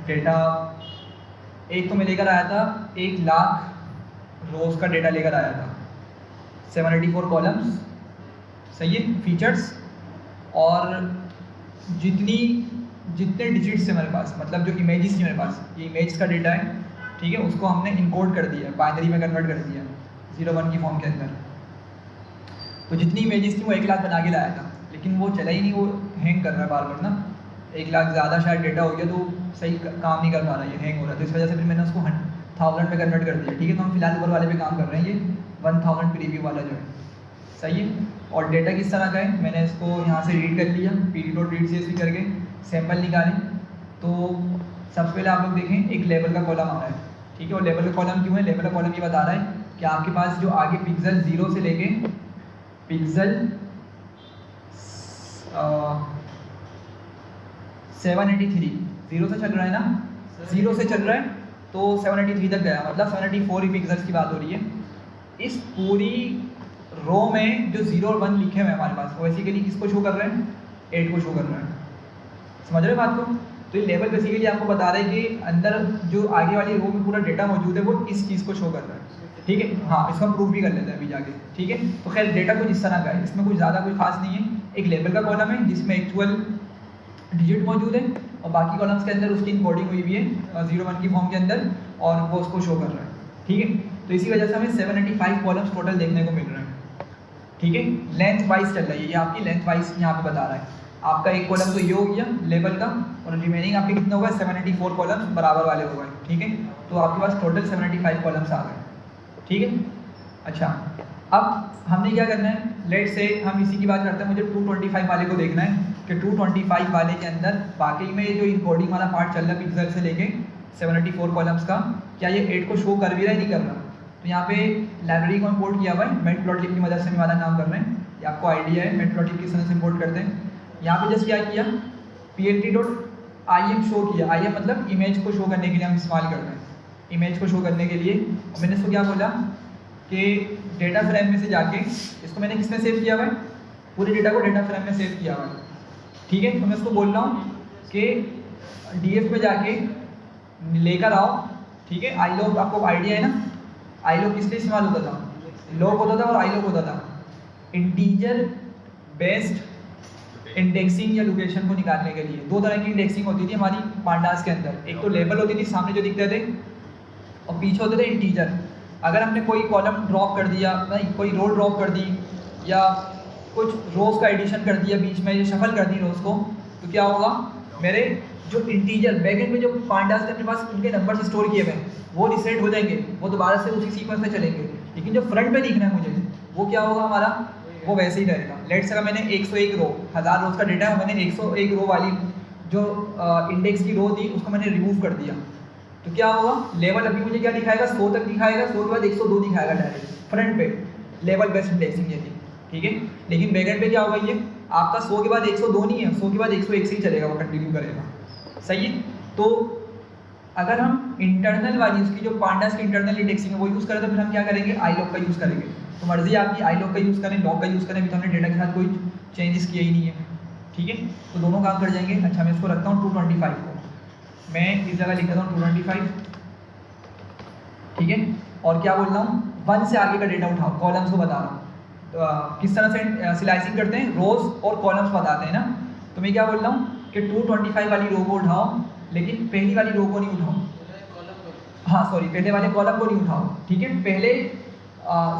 डेटा एक तो मैं लेकर आया था 1,00,000 रोज़ का डेटा लेकर आया था, 784 कॉलम्स, सही है, फीचर्स, और जितने डिजिट्स है मेरे पास, मतलब जो इमेजेस थी मेरे पास, ये इमेज का डेटा है, ठीक है, उसको हमने इनकोड कर दिया, बाइनरी में कन्वर्ट कर दिया 0 1 की फॉर्म के अंदर। तो जितनी इमेजेस थी वो 1,00,000 बना के लाया था, लेकिन वो चला ही नहीं, वो हैंग कर रहा है बार बार ना, 1,00,000 ज़्यादा शायद डेटा हो गया तो सही काम नहीं कर पा रहा है, ये हैंग हो रहा है। तो इस वजह से फिर मैंने उसको 1000 में कन्वर्ट कर दिया, ठीक है। तो हम फिलहाल ऊपर वाले पे काम कर रहे हैं, ये 1000 प्रीव्यू वाला जो है, सही है। और डेटा किस तरह का है, मैंने इसको यहाँ से रीड कर लिया, pd.read करके सैम्पल निकालें। तो सबसे पहले आप लोग देखें एक लेवल का कॉलम आ रहा है, ठीक है। और लेवल का कॉलम क्यों है, लेवल का कॉलम ये बता रहा है कि आपके पास जो आगे पिक्सल 0 से लेके पिक्सल 783 0 से चल रहा है ना, 0 से चल रहा है तो 783 तक गया, मतलब 784 पिक्सल्स की बात हो रही है। इस पूरी रो में जो 0 और 1 लिखे हुए हैं हमारे पास, वो बेसिकली किसको शो कर रहे हैं, 8 को शो कर रहे हैं, समझ रहे हैं बात को। तो ये लेवल बेसिकली आपको बता रहे हैं कि अंदर जो आगे वाली रो में पूरा डेटा मौजूद है वो इस चीज़ को शो कर रहा है, ठीक है। हाँ, इसको हम प्रूफ भी कर लेते हैं अभी जाके, ठीक है। तो खैर डेटा कुछ इस तरह का है, इसमें कुछ ज़्यादा कोई खास नहीं है। एक लेवल का कॉलम है जिसमें एक्चुअल डिजिट मौजूद है और बाकी कॉलम्स के अंदर उसकी इनकोडिंग हुई हुई है 0 1 की फॉर्म के अंदर, और वो उसको शो कर रहा है, ठीक है। तो इसी वजह से हमें 785 कॉलम्स टोटल देखने को मिल रहे हैं, ठीक है। लेंथ वाइज चल रही है, ये आपकी लेंथ वाइज यहाँ पे बता रहा है। आपका एक कॉलम तो ये हो गया लेवल का, और रिमेनिंग आपके कितना होगा, 784 कॉलम्स बराबर वाले हो गए, ठीक है। तो आपके पास टोटल 75 कॉलम्स आ गए, ठीक है। अच्छा, अब हमने क्या करना है, लेट से हम इसी की बात करते हैं, मुझे 225 वाले को देखना है कि 225 वाले के अंदर वाकई में जो इनकोडिंग वाला पार्ट चल रहा है पिक्सल से लेके 784 कॉलम्स का, क्या ये 8 को शो कर भी रहा है, नहीं कर रहा। तो यहाँ पे लाइब्रेरी को इंपोर्ट किया हुआ है, मैटप्लॉटलिब की मदद से हम वाला काम कर रहे हैं, ये आपको आइडिया है मैटप्लॉटलिब किस तरह से इंपोर्ट करते हैं। यहाँ पे जस्ट क्या किया, plt.im शो किया, im मतलब इमेज को शो करने के लिए हम इस्तेमाल करते हैं, इमेज को शो करने के लिए। और मैंने इसको क्या बोला कि डेटा फ्रेम में से जाके, इसको मैंने किसमें सेव किया हुआ है, पूरे डेटा को डेटा फ्रेम में सेव किया हुआ है, ठीक है। तो मैं इसको बोल रहा हूँ कि df में जाके लेकर आओ, ठीक है। iLog आपको आइडिया है ना, iLog किस लिए इस्तेमाल होता था, log होता था और iLog होता था इंटीजर बेस्ड इंडेक्सिंग या लोकेशन को निकालने के लिए। 2 तरह की इंडेक्सिंग होती थी हमारी पांडास के अंदर, एक तो लेबल होती थी सामने जो दिखते थे, और पीछे होते थे इंटीजर। अगर हमने कोई कॉलम ड्रॉप कर दिया, नहीं कोई रो ड्रॉप कर दी, या कुछ रोज़ का एडिशन कर दिया बीच में, ये शफल कर दी रोज़ को, तो क्या होगा, मेरे जो इंटीजर बैकएंड में जो पांडास थे अपने पास उनके नंबर स्टोर किए हुए वो रिसेट हो जाएंगे, वो दोबारा से उसी सीक्वेंस में चलेंगे। लेकिन जो फ्रंट पे दिखना है मुझे, वो क्या होगा हमारा, वो वैसे ही रहेगा। लेट्स अगर मैंने 101 रो, 1000 रोज का डेटा है, मैंने 101 रो वाली जो इंडेक्स की रो थी उसको मैंने रिमूव कर दिया, तो क्या होगा, लेवल अभी मुझे क्या दिखाएगा, 100 तक दिखाएगा, 100 के बाद 102 दिखाएगा डायरेक्ट फ्रंट पे, लेवल बेस्ड इंडेक्सिंग ये थी, ठीक है। लेकिन बैकएंड पे क्या होगा, ये आपका 100 के बाद 102 नहीं है, 100 के बाद 101 से ही चलेगा, वो कंटिन्यू करेगा, सही है। तो अगर हम इंटरनल वाली उसकी जो पांडास की इंटरनल इंडेक्सिंग है वो यूज़ करें तो फिर हम क्या करेंगे, आई लॉग का यूज़ करेंगे। तो मर्जी है आपकी, आई लॉग का यूज़ करें, लॉग का यूज़ करें, अभी तो हमने डेटा के साथ कोई चेंजेस किया ही नहीं है, ठीक है। तो दोनों काम कर जाएंगे। अच्छा मैं इसको रखता हूँ 225 को, मैं इस जगह लिख देता हूँ 225, ठीक है। और क्या बोल रहा हूँ, 1 से आगे का डेटा उठाओ, कॉलम्स को बता रहा हूँ। तो किस तरह से स्लाइसिंग करते हैं, रोज और कॉलम्स बताते हैं ना। तो मैं क्या बोल रहा हूँ कि 225 वाली रो को उठाओ, लेकिन पहली वाली रो को नहीं उठाओ, हाँ सॉरी, पहले वाले कॉलम को नहीं उठाओ, ठीक है। पहले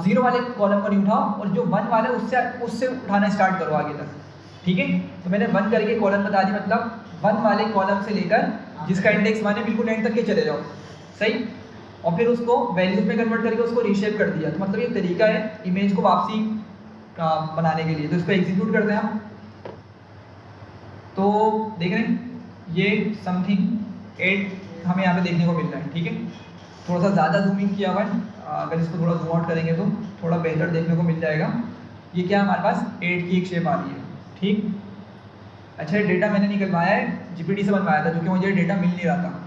0 वाले कॉलम को नहीं उठाओ, और जो 1 वाला है उससे उठाना स्टार्ट करो आगे तक, ठीक है। तो मैंने 1 करके कॉलम बता दी, मतलब 1 वाले कॉलम से लेकर जिसका इंडेक्स 1 है बिल्कुल एंड तक के चले जाओ, सही। और फिर उसको वैल्यूज में कन्वर्ट करके उसको रीशेप कर दिया। तो मतलब ये तरीका है इमेज को वापसी बनाने के लिए। तो इसको एग्जीक्यूट करते हैं हम, तो देख रहे हैं ये समथिंग 8 हमें यहाँ पे देखने को मिल रहा है, ठीक है। थोड़ा सा ज़्यादा जूमिंग किया हुआ है, अगर इसको थोड़ा जूम आउट करेंगे तो थोड़ा बेहतर देखने को मिल जाएगा। ये क्या हमारे पास 8 की एक शेप आ रही है, ठीक। अच्छा, डेटा मैंने निकलवाया है जीपीटी से बनवाया था, क्योंकि मुझे डेटा मिल नहीं रहा था।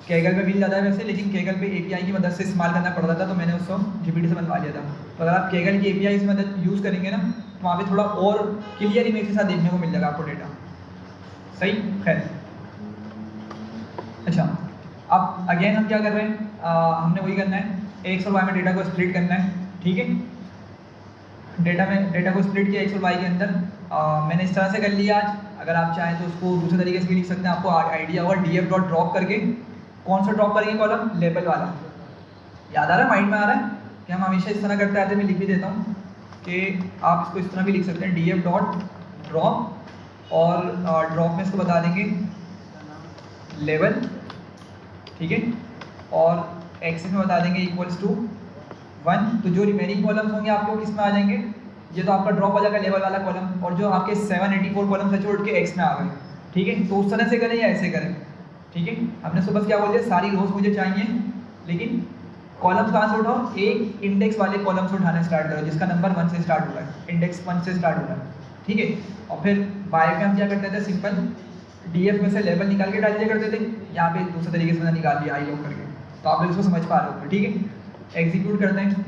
केगल पे मिल जाता है वैसे, लेकिन केगल पे एपीआई की मदद से इस्तेमाल करना पड़ रहा था, तो मैंने उसको जीपीटी से बनवा लिया था। तो अगर आप केगल की एपीआई की मदद यूज़ करेंगे ना, तो वहाँ पे थोड़ा और क्लियर इमेज के साथ देखने को मिल जाएगा आपको डेटा, सही। खैर, अच्छा अब अगेन हम क्या कर रहे हैं, हमने वही करना है, एक्स और वाई में डेटा को स्प्लिट करना है, ठीक है। डेटा को स्प्लिट किया एक्स और वाई के अंदर, मैंने इस तरह से कर लिया आज। अगर आप चाहें तो उसको दूसरे तरीके से भी लिख सकते हैं, आपको आइडिया होगा। डीएफ डॉट ड्रॉप करके, कौन सा ड्रॉप करेंगे कॉलम, लेबल वाला। याद आ रहा है, माइंड में आ रहा है कि हम हमेशा इस तरह करते आते हैं। मैं लिख भी देता हूँ कि आप इसको इस तरह भी लिख सकते हैं, डीएफ डॉट ड्रॉप, और ड्रॉप में इसको बता देंगे लेवल, ठीक है, और एक्सेस में बता देंगे इक्वल्स टू 1। तो जो रिमेनिंग कॉलम्स होंगे आपको किस में आ जाएंगे, ये तो आपका ड्रॉप हो जाएगा लेवल वाला कॉलम, और जो आपके 784 कॉलम्स है जो उठ के एक्स में आ गए, ठीक है। तो उस तरह से करें या ऐसे करें, ठीक है। हमने सुबह क्या बोल दिया, सारी रोज मुझे चाहिए, लेकिन कॉलम्स कहाँ से उठाओ, एक इंडेक्स वाले कॉलम से उठाना स्टार्ट करो जिसका नंबर 1 से स्टार्ट हो रहा है, इंडेक्स 1 से स्टार्ट हो रहा है, ठीक है। और फिर बाय में हम क्या करते थे, सिंपल डीएफ में से लेवल निकाल के डाल दिया करते थे। यहाँ पे दूसरे तरीके से मैंने निकाल दिया आई लॉग करके, तो आप लोग इसको समझ पा रहे हो, ठीक है। एग्जीक्यूट करते हैं,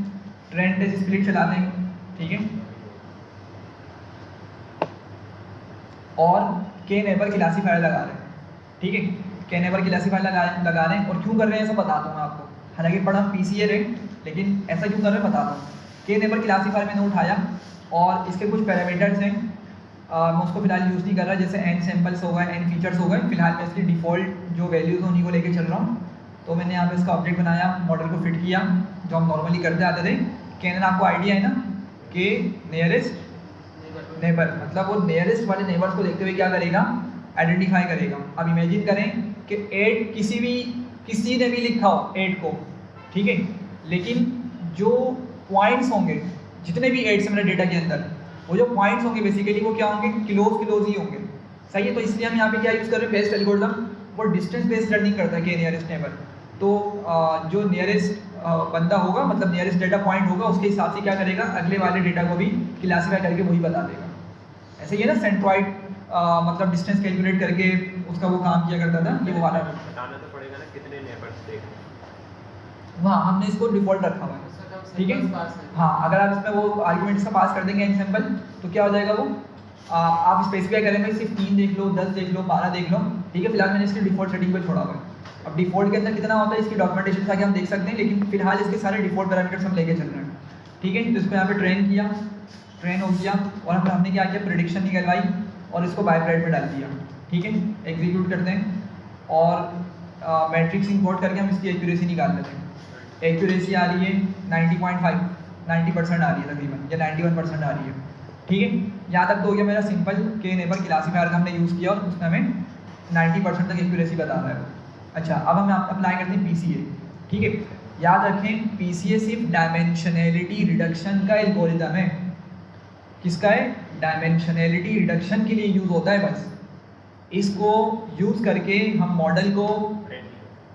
ट्रेंड टेस्ट स्प्लिट चलाते हैं, ठीक है। और के नेबर क्लासीफायर लगा रहे हैं, ठीक है। के नेबर क्लासीफायर लगा रहे हैं, और क्यों कर रहे हैं ऐसा बताता हूँ मैं आपको। हालांकि पढ़ा हम पीसीए रहे, लेकिन ऐसा क्यों कर रहे हैं बताता हूँ। के नेबर क्लासीफायर मैंने उठाया, और इसके कुछ पैरामीटर्स हैं, मैं उसको फिलहाल यूज़ नहीं कर रहा, जैसे एन सैम्पल्स हो गए, एन फीचर्स हो गए। फिलहाल मैं इसकी डिफ़ॉल्ट जो वैल्यूज़ उन्हीं को लेके चल रहा हूँ। तो मैंने यहाँ पे इसका ऑब्जेक्ट बनाया, मॉडल को फिट किया, जो हम नॉर्मली करते आते थे। कैनन आपको आइडिया है ना, कि नियरेस्ट नेबर, मतलब वो नियरेस्ट वाले नेबर्स को देखते हुए क्या करेगा, आइडेंटिफाई करेगा। अब इमेजिन करें कि 8 किसी ने भी लिखा हो 8 को, ठीक है, लेकिन जो पॉइंट्स होंगे, जितने भी 8 से मेरे डेटा के अंदर, वो जो पॉइंट्स होंगे बेसिकली वो क्या होंगे, क्लोज ही होंगे, सही है। तो इसलिए हम यहाँ पे क्या यूज़ कर रहे हैं, बेस्ट एल्गोरिथम, वो डिस्टेंस बेस्ड लर्निंग करता है कि नियरेस्ट नेबर। तो जो नियरेस्ट बंदा होगा, मतलब नियरेस्ट डेटा पॉइंट होगा, उसके हिसाब से क्या करेगा, अगले वाले डेटा को भी क्लासीफाई करके वही बता देगा। ऐसे ही है ना, सेंट्रॉइड मतलब डिस्टेंस कैलकुलेट करके उसका वो काम किया करता था, ये वो वाला बताना तो पड़ेगा ना कितने नेबर्स देख। हाँ, हमने इसको डिफ़ॉल्ट रखा हुआ है, ठीक है। हाँ, अगर आप इसमें वो आर्ग्यूमेंट्स का पास कर देंगे एन सैम्पल, तो क्या हो जाएगा, वो आप स्पेसिफाई करें भाई सिर्फ 3 देख लो, 10 देख लो, 12 देख लो, ठीक है। फिलहाल मैंने इसकी डिफ़ॉल्ट सेटिंग पे छोड़ा हुआ है। अब डिफ़ॉल्ट के अंदर कितना होता है, इसकी डॉक्यूमेंटेशन से आगे हम देख सकते हैं, लेकिन फिलहाल इसके सारे डिफ़ॉल्ट पैरामीटर्स हम लेके चल रहे हैं, ठीक है। तो इसको यहाँ पे ट्रेन किया, ट्रेन हो गया, और हमने क्या किया, प्रेडिक्शन निकलवाई और इसको बायप्राइड में डाल दिया, ठीक है। एग्जीक्यूट करते हैं, और मैट्रिक्स इंपोर्ट करके हम इसकी एक्यूरेसी निकाल लेते हैं। एक्यूरेसी आ रही है 90.5, 90% आ रही है तकरीबन, या 91% आ रही है, ठीक है। यहाँ तक तो हो गया मेरा सिंपल के नेबर क्लासीफायर का हमने यूज़ किया, और उसमें हमें 90% तक एक्यूरेसी बता रहा है। अच्छा, अब हम अप्लाई करते हैं पीसीए, ठीक है। याद रखें पीसीए सिर्फ डायमेंशनैलिटी रिडक्शन का एल्गोरिदम है। किसका है? डायमेंशनैलिटी रिडक्शन के लिए यूज़ होता है बस। इसको यूज़ करके हम मॉडल को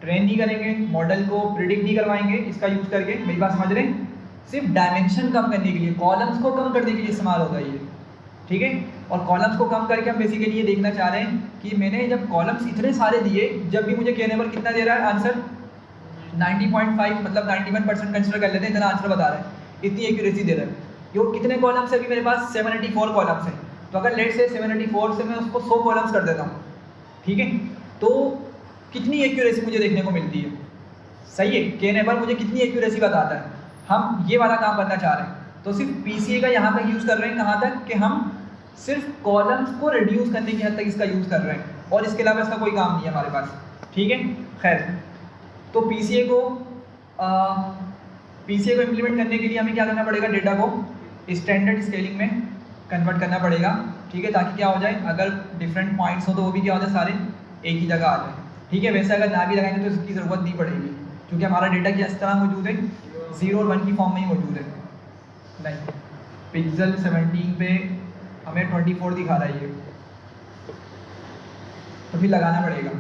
ट्रेन नहीं करेंगे, मॉडल को प्रिडिक्ट नहीं करवाएंगे इसका यूज़ करके। मेरी बात समझ रहे हैं? सिर्फ डायमेंशन कम करने के लिए, कॉलम्स को कम करने के लिए इस्तेमाल होता है ये, ठीक है। और कॉलम्स को कम करके हम बेसिकली ये देखना चाह रहे हैं कि मैंने जब कॉलम्स इतने सारे दिए, जब भी मुझे K-नेबर कितना दे रहा है आंसर 90.5 मतलब 91% कंसिडर कर लेते हैं, इतना आंसर बता रहा है, इतनी एक्यूरेसी दे रहा है। ये कितने कॉलम्स है? अभी मेरे पास 784 कॉलम्स हैं। तो अगर लेट से 784 से मैं उसको 100 कॉलम्स कर देता हूँ, ठीक है, तो कितनी एक्यूरेसी मुझे देखने को मिलती है? सही है, K-नेबर मुझे कितनी एक्यूरेसी बताता है। हम ये वाला काम करना चाह रहे हैं, तो सिर्फ पीसीए का यहाँ तक यूज़ कर रहे हैं। कहाँ तक? कि हम सिर्फ कॉलम्स को रिड्यूस करने की हद तक इसका यूज़ कर रहे हैं, और इसके अलावा इसका कोई काम नहीं है हमारे पास, ठीक है। खैर, तो पीसीए को इम्प्लीमेंट करने के लिए हमें क्या करना पड़ेगा? डेटा को स्टैंडर्ड स्केलिंग में कन्वर्ट करना पड़ेगा, ठीक है, ताकि क्या हो जाए, अगर डिफरेंट पॉइंट्स हो तो वो भी क्या हो जाए, सारे एक ही जगह आ जाए, ठीक है। वैसे अगर ना भी लगाएंगे तो इसकी ज़रूरत नहीं पड़ेगी, क्योंकि हमारा डेटा किस तरह मौजूद है? 0 और 1 की फॉर्म में ही मौजूद है। नहीं, पिक्सल 17 पे हमें 24 दिखा रहा है ये, तो फिर लगाना पड़ेगा,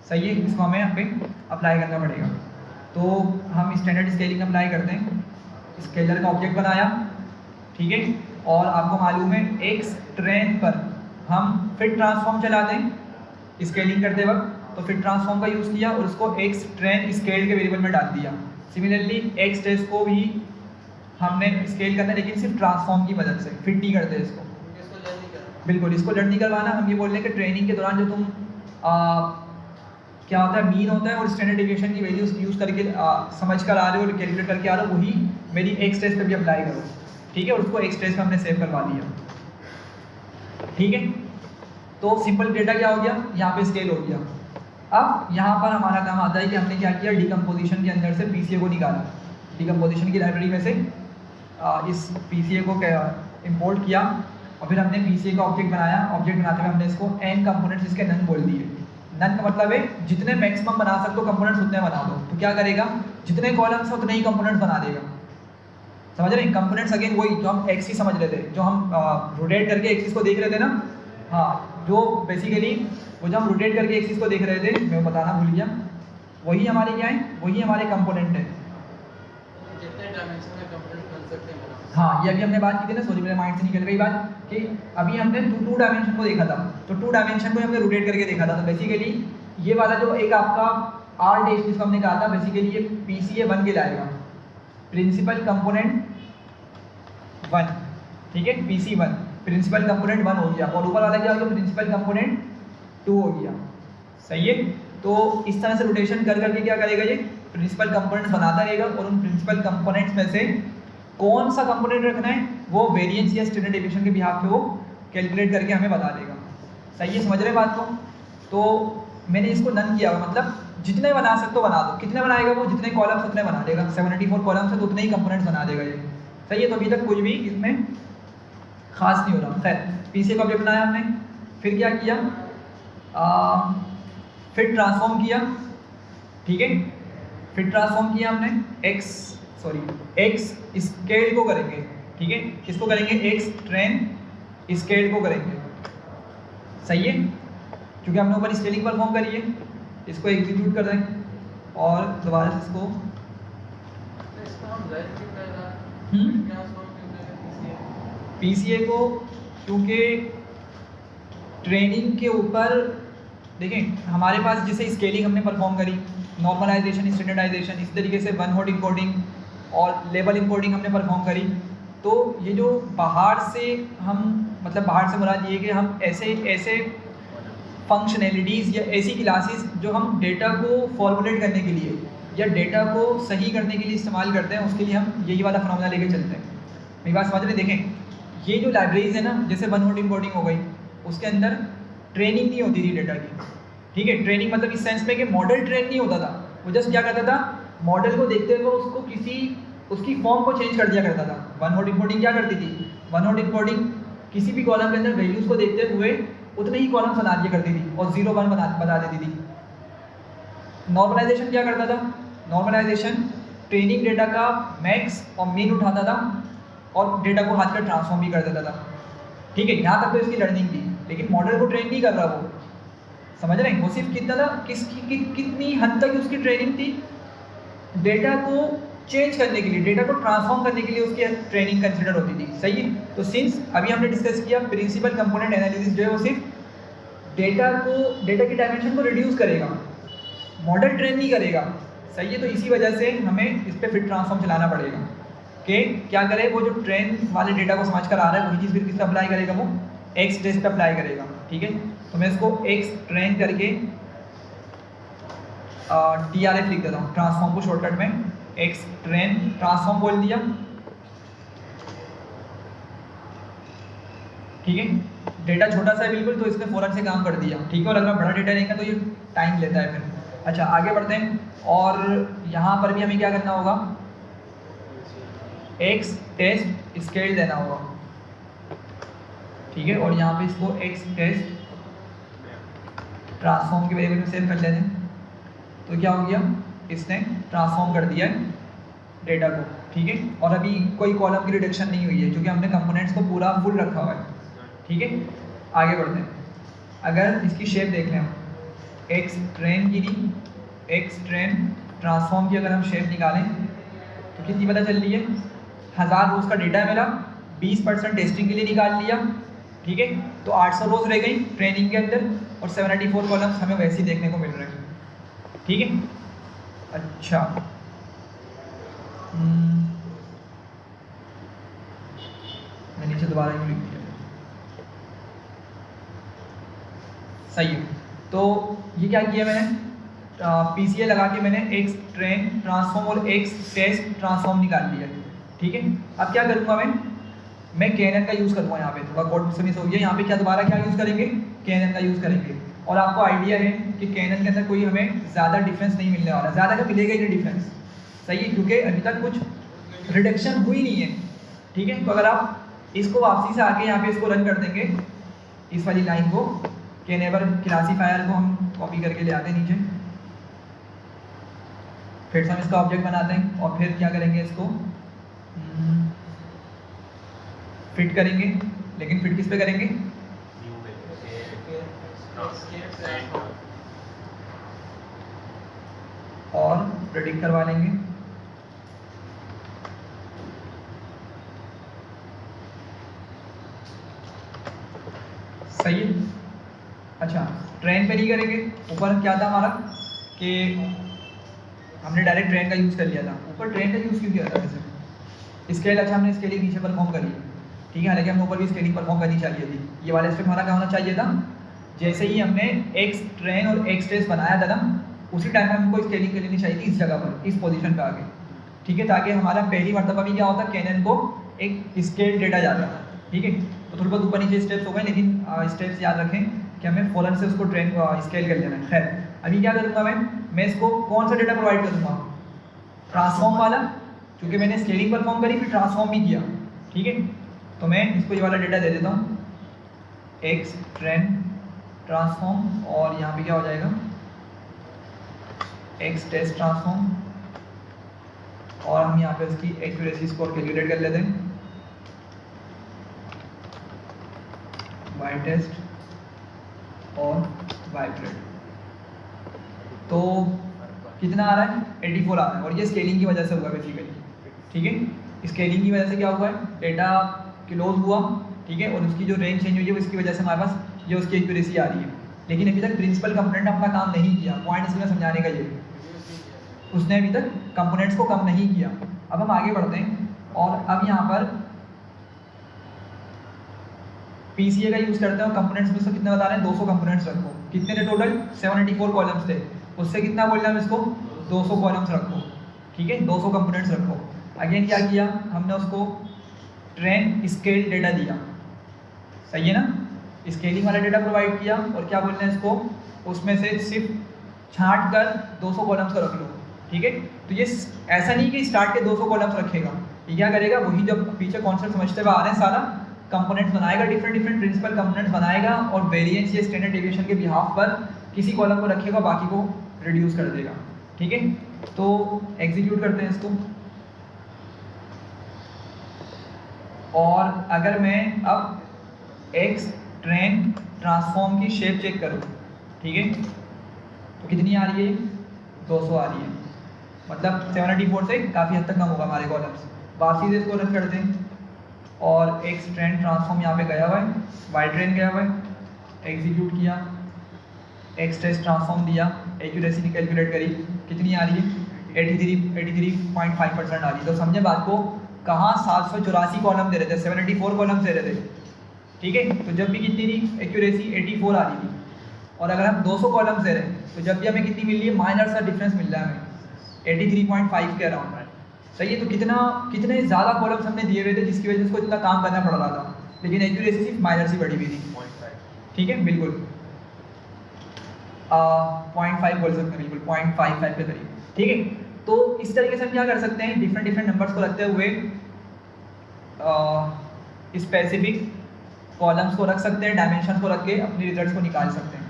सही है। इसको हमें यहाँ पे अप्लाई करना पड़ेगा। तो हम स्टैंडर्ड स्केलिंग अप्लाई करते हैं, स्केलर का ऑब्जेक्ट बनाया, ठीक है, और आपको मालूम है एक्स ट्रेन पर हम फिट ट्रांसफॉर्म चलाते हैं स्केलिंग करते वक्त, तो फिट ट्रांसफॉर्म का यूज़ किया और उसको एक्स ट्रेन स्केल के वेरिएबल में डाल दिया। सिमिलरली एक्स ट्रेस को भी हमने स्केल करना है, लेकिन सिर्फ ट्रांसफॉर्म की मदद से, फिट नहीं करते इसको। बिल्कुल, इसको लर्न नहीं करवाना। हम ये बोल रहे हैं कि ट्रेनिंग के दौरान जो तुम क्या होता है, मीन होता है और स्टैंडर्ड डिविएशन की वैल्यूज यूज़ करके समझ कर आ रहे हो और कैलकुलेट करके आ रहे हो, वही मेरी एक्स ट्रेस पे भी अप्लाई करो, ठीक है। और उसको एक्स ट्रेस पे हमने सेव करवा दिया, ठीक है। तो सिंपल डेटा क्या हो गया, यहाँ पे स्केल हो गया। अब यहाँ पर हमारा काम आता है कि हमने क्या किया, डिकम्पोजिशन के अंदर से पीसीए को निकाला, डिकम्पोजिशन की लाइब्रेरी में से इस पीसीए को इंपोर्ट किया, और फिर हमने पीसीए का ऑब्जेक्ट बनाया। ऑब्जेक्ट बनाते हुए हमने इसको n कंपोनेंट्स इसके नन बोल दिए। नन का मतलब है जितने मैक्सिमम बना सकते हो कंपोनेंट्स उतने बना दो। तो क्या करेगा, जितने कॉलम्स उतने ही कंपोनेंट्स बना देगा, समझ रहे हैं। कंपोनेंट्स अगेन वही जो हम एक्सिस समझ रहे थे, जो हम रोटेट करके एक्सिस को देख रहे थे ना, हाँ, जो बेसिकली वो जो हम रोटेट करके एक्सिस को देख रहे थे, मैं बताना भूल गया, वही हमारे क्या है, वही हमारे कंपोनेंट है। जितने डायमेंशन में कंपोनेंट बन सकते हैं। हाँ, ये अभी हमने बात की थी ना, सॉरी मेरे माइंड से निकल गई बात, कि अभी हमने टू डायमेंशन को देखा था, तो टू डायमेंशन को हमने रोटेट करके देखा था। तो बेसिकली ये वाला जो एक आपका आर डैश जिसको हमने कहा था, बेसिकली ये पीसीए 1 के लाएगा, प्रिंसिपल कंपोनेंट 1, ठीक है, पीसी 1 प्रिंसिपल कंपोनेंट 1 हो गया, और ऊपर वाला क्या हो गया, प्रिंसिपल कंपोनेंट 2 हो गया, सही है। तो इस तरह से रोटेशन कर करके क्या करेगा, ये प्रिंसिपल कंपोनेंट्स बनाता रहेगा, और उन प्रिंसिपल कंपोनेंट्स में से कौन सा कंपोनेंट रखना है वो वेरिएंस या स्टैंडर्ड डेविएशन के बिहाफ पे वो कैलकुलेट करके हमें बता देगा, सही है, समझ रहे बात को। तो मैंने इसको नन किया हुआ, मतलब जितने बना सकते हो बना दो। कितने बनाएगा वो, जितने कॉलम्स उतने बना देगा। 74 कॉलम्स है तो उतने ही कंपोनेंट्स बना देगा ये, सही है। तो अभी तक कुछ भी इसमें खास नहीं हो रहा। खैर, पीसीए का ऑब्जेक्ट बनाया हमने, फिर क्या किया, फिर ट्रांसफॉर्म किया, ठीक है, फिर ट्रांसफॉर्म किया हमने एक्स स्केल को करेंगे, ठीक है, किसको करेंगे, एक्स ट्रेन स्केल को करेंगे, सही है, क्योंकि हमने ऊपर स्केलिंग परफॉर्म करी है। इसको एग्जीक्यूट कर दें और दोबारा से इसको पीसीए को, क्योंकि ट्रेनिंग के ऊपर देखें हमारे पास जैसे स्केलिंग हमने परफॉर्म करी, नॉर्मलाइजेशन, स्टैंडर्डाइजेशन, इस तरीके से वन हॉट इनकोडिंग और लेबल इनकोडिंग हमने परफॉर्म करी। तो ये जो बाहर से हम, मतलब बाहर से मुराद ये कि हम ऐसे फंक्शनैलिटीज़ या ऐसी क्लासेस जो हम डेटा को फॉर्मुलेट करने के लिए या डेटा को सही करने के लिए इस्तेमाल करते हैं, उसके लिए हम यही वाला फिनोमेना लेके चलते हैं। मेरी बात समझ रहे, देखें ये जो लाइब्रेरीज है ना, जैसे वन हॉट इनकोडिंग हो गई, उसके अंदर ट्रेनिंग नहीं होती थी डेटा की, ठीक है। ट्रेनिंग मतलब इस सेंस में कि मॉडल ट्रेन नहीं होता था, वो जस्ट क्या करता था, मॉडल को देखते हुए उसको उसकी फॉर्म को चेंज कर दिया करता था। वन हॉट इनकोडिंग क्या करती थी, वन हॉट इनकोडिंग किसी भी कॉलम के अंदर वैल्यूज़ को देखते हुए उतने ही कॉलम बना दिया करती थी और 0 1 बता देती थी। नॉर्मलाइजेशन क्या करता था, नॉर्मलाइजेशन ट्रेनिंग डेटा का मैक्स और मीन उठाता था और डेटा को हाथ का ट्रांसफॉर्म भी कर देता था। ठीक है, यहाँ तक तो इसकी लर्निंग थी, लेकिन मॉडल को ट्रेन नहीं कर रहा वो, समझ रहे हैं? वो सिर्फ कितना था, कितनी हद तक उसकी ट्रेनिंग थी, डेटा को चेंज करने के लिए, डेटा को ट्रांसफॉर्म करने के लिए उसकी ट्रेनिंग कंसिडर होती थी। सही है, तो सिंस अभी हमने डिस्कस किया प्रिंसिपल कंपोनेंट एनालिसिस जो है वो सिर्फ डेटा की डायमेंशन को रिड्यूस करेगा, मॉडल ट्रेन नहीं करेगा। सही है, तो इसी वजह से हमें इस पर फिट ट्रांसफॉर्म चलाना पड़ेगा कि क्या करे, वो जो ट्रेन वाले डेटा को समझ कर आ रहा है वही चीज़ फिर किस पे अप्लाई करेगा, वो एक्स टेस्ट पे अप्लाई करेगा। ठीक है, तो मैं इसको एक्स ट्रेन करके TRF लिख देता हूँ, ट्रांसफॉर्म को शॉर्टकट में एक्स ट्रेन ट्रांसफॉर्म बोल दिया। ठीक है, डेटा छोटा सा है बिल्कुल, तो इसने फ़ौरन से काम कर दिया। ठीक है, और अगर बड़ा डेटा लेंगे तो ये टाइम लेता है फिर। अच्छा, आगे बढ़ते हैं, और यहाँ पर भी हमें क्या करना होगा, एक्स टेस्ट स्केल देना होगा। ठीक है, और यहाँ पे इसको एक्स टेस्ट ट्रांसफॉर्म के वेरिएबल में सेव कर लेते हैं। तो क्या हो गया, इसने ट्रांसफॉर्म कर दिया है डेटा को। ठीक है, और अभी कोई कॉलम की रिडक्शन नहीं हुई है क्योंकि हमने कंपोनेंट्स को पूरा फुल रखा हुआ है। ठीक है, आगे बढ़ते हैं, अगर इसकी शेप देख लें हम, एक्स ट्रेन की नहीं, एक्स ट्रेन ट्रांसफॉर्म की अगर हम शेप निकालें तो कितनी पता चल रही है, 1000 रोज़ का डेटा मिला, 20% टेस्टिंग के लिए निकाल लिया। ठीक है, तो 800 रोज़ रह गई ट्रेनिंग के अंदर और 784 कॉलम्स हमें वैसे ही देखने को मिल रहे हैं। ठीक है, अच्छा मैं नीचे दोबारा ही लिख दिया। सही है, तो ये क्या किया मैंने, PCA लगा के मैंने एक्स ट्रेन ट्रांसफॉर्म और एक्स टेस्ट ट्रांसफॉर्म निकाल लिया। ठीक है, अब क्या करूँगा मैं KNN का यूज़ करूँगा। यहाँ पे थोड़ा कोड से मिस हो गया, यहाँ पे क्या दोबारा क्या यूज़ करेंगे, KNN का यूज़ करेंगे। और आपको आइडिया है कि KNN के अंदर कोई हमें ज़्यादा डिफरेंस नहीं मिलने वाला, ज़्यादा का मिलेगा ही नहीं डिफरेंस। सही है, क्योंकि अभी तक कुछ रिडक्शन हुई नहीं है। ठीक है, तो अगर आप इसको वापसी से आके यहाँ पे इसको रन कर देंगे, इस वाली लाइन को, Knebar क्लासीफायर को हम कॉपी करके ले आते हैं नीचे, फिर से हम इसका ऑब्जेक्ट बनाते हैं और फिर क्या करेंगे, इसको फिट करेंगे। लेकिन फिट किस पे करेंगे, और प्रेडिक्ट करवा लेंगे। सही है, अच्छा ट्रेन पे नहीं करेंगे, ऊपर क्या था हमारा कि हमने डायरेक्ट ट्रेन का यूज़ कर लिया था, ऊपर ट्रेन का यूज़ क्यों किया था वैसे, स्केल अच्छा हमने स्केलिंग नीचे परफॉर्म करी। ठीक है, हालांकि हमने ऊपर भी स्केलिंग परफॉर्म करनी चाहिए थी, ये वाला स्टेप हमारा क्या होना चाहिए था, जैसे ही हमने एक्स ट्रेन और एक्स टेस्ट बनाया था ना, उसी टाइम हमको स्केलिंग कर लेनी चाहिए थी इस जगह पर, इस पोजीशन पे आके। ठीक है, ताकि हमारा पहली मरतबा भी क्या होता, KNN को एक स्केल डेटा जाता था। ठीक है, तो थोड़ी बहुत ऊपर नीचे स्टेप्स हो गए, लेकिन स्टेप्स याद रखें कि हमें फ़ौरन से उसको ट्रेन स्केल कर लेना है। खैर, अभी क्या करूँगा मैं इसको कौन सा डेटा प्रोवाइड करूँगा, ट्रांसफॉर्म वाला, क्योंकि मैंने स्केलिंग परफॉर्म करी फिर ट्रांसफॉर्म भी किया। ठीक है, तो मैं इसको ये वाला डेटा दे देता हूँ, एक्स ट्रेन ट्रांसफॉर्म, और यहाँ पे क्या हो जाएगा, एक्स टेस्ट ट्रांसफॉर्म, और हम यहाँ पे उसकी एक्यूरेसी स्कोर कैलकुलेट कर लेते हैं, वाई टेस्ट और वाई प्रेड। तो कितना आ रहा है, 84 आ रहा है, और ये स्केलिंग की वजह से हुआ बेसिकली। ठीक है, स्केलिंग की वजह से क्या हुआ है, डेटा क्लोज हुआ। ठीक है, और उसकी जो रेंज चेंज हुई है उसकी वजह से हमारे पास ये उसकी एक्यूरेसी आ रही है। लेकिन अभी तक प्रिंसिपल कंपोनेंट अपना काम नहीं किया, पॉइंट इसमें समझाने का ये, उसने अभी तक कंपोनेंट्स को कम नहीं किया। अब हम आगे बढ़ते हैं, और अब यहाँ पर PCA का यूज़ करते हैं, और कंपोनेंट्स में से कितने बता रहे हैं, 200 कंपोनेंट्स रखो। कितने थे टोटल, 784 कॉलम्स थे, उससे कितना बोल रहे हैं इसको, 200 कॉलम्स रखो। ठीक है, 200 कंपोनेंट्स रखो। अगेन क्या किया हमने, उसको ट्रेन स्केल डेटा दिया। सही है ना, स्केलिंग वाला डेटा प्रोवाइड किया, और क्या बोल रहे हैं इसको, उसमें से सिर्फ छांट कर 200 कॉलम्स का रख लो। ठीक है, तो ये ऐसा नहीं कि स्टार्ट के 200 कॉलम्स रखेगा, ये क्या करेगा, वही जब पीछे कॉन्सेप्ट समझते हुए आ रहे हैं, सारा कंपोनेंट्स बनाएगा, डिफरेंट प्रिंसिपल कंपोनेंट्स बनाएगा, और वेरिएंस या स्टैंडर्ड डेविएशन के बिहाफ पर किसी कॉलम को रखेगा, बाकी को रिड्यूस कर देगा। ठीक है, तो एग्जीक्यूट करते हैं इसको। और अगर मैं अब एक्स ट्रेन ट्रांसफॉर्म की शेप चेक करूँ, ठीक है, तो कितनी आ रही है? 200 आ रही है। मतलब 784 से काफ़ी हद तक कम होगा हमारे कॉलम्स। वापसी से इसको रन करते हैं और एक्स ट्रेन ट्रांसफॉर्म यहाँ पे गया हुआ है, वाई ट्रेन गया हुआ है, एग्जीक्यूट किया, एक्स टेस्ट ट्रांसफॉर्म दिया, एक्यूरेसी कैलकुलेट करी, कितनी आ रही है? 83.5% आ रही है। तो समझे बात को, कहाँ 784 कॉलम दे रहे थे, 784 कॉलम दे रहे थे, ठीक है। तो जब भी कितनी थी एक्यूरेसी? 84 आ रही थी। और अगर हम 200 कॉलम्स दे रहे हैं तो जब भी हमें कितनी मिल रही है? माइनर सा डिफरेंस मिल रहा है हमें, 83.5 के अराउंड। सही है। तो कितने ज़्यादा कॉलम्स हमने दिए हुए थे जिसकी वजह से उसको इतना काम करना पड़ रहा था, लेकिन एक्यूरेसी सिर्फ माइनर सी बढ़ी हुई थी, ठीक है, बिल्कुल 0.5 बोल सकते हैं, बिल्कुल 0.55 के करीब, ठीक है। तो इस तरीके से हम क्या कर सकते हैं, डिफरेंट नंबर्स को रखते हुए स्पेसिफिक कॉलम्स को रख सकते हैं, डायमेंशन को रख के अपने रिजल्ट्स को निकाल सकते हैं,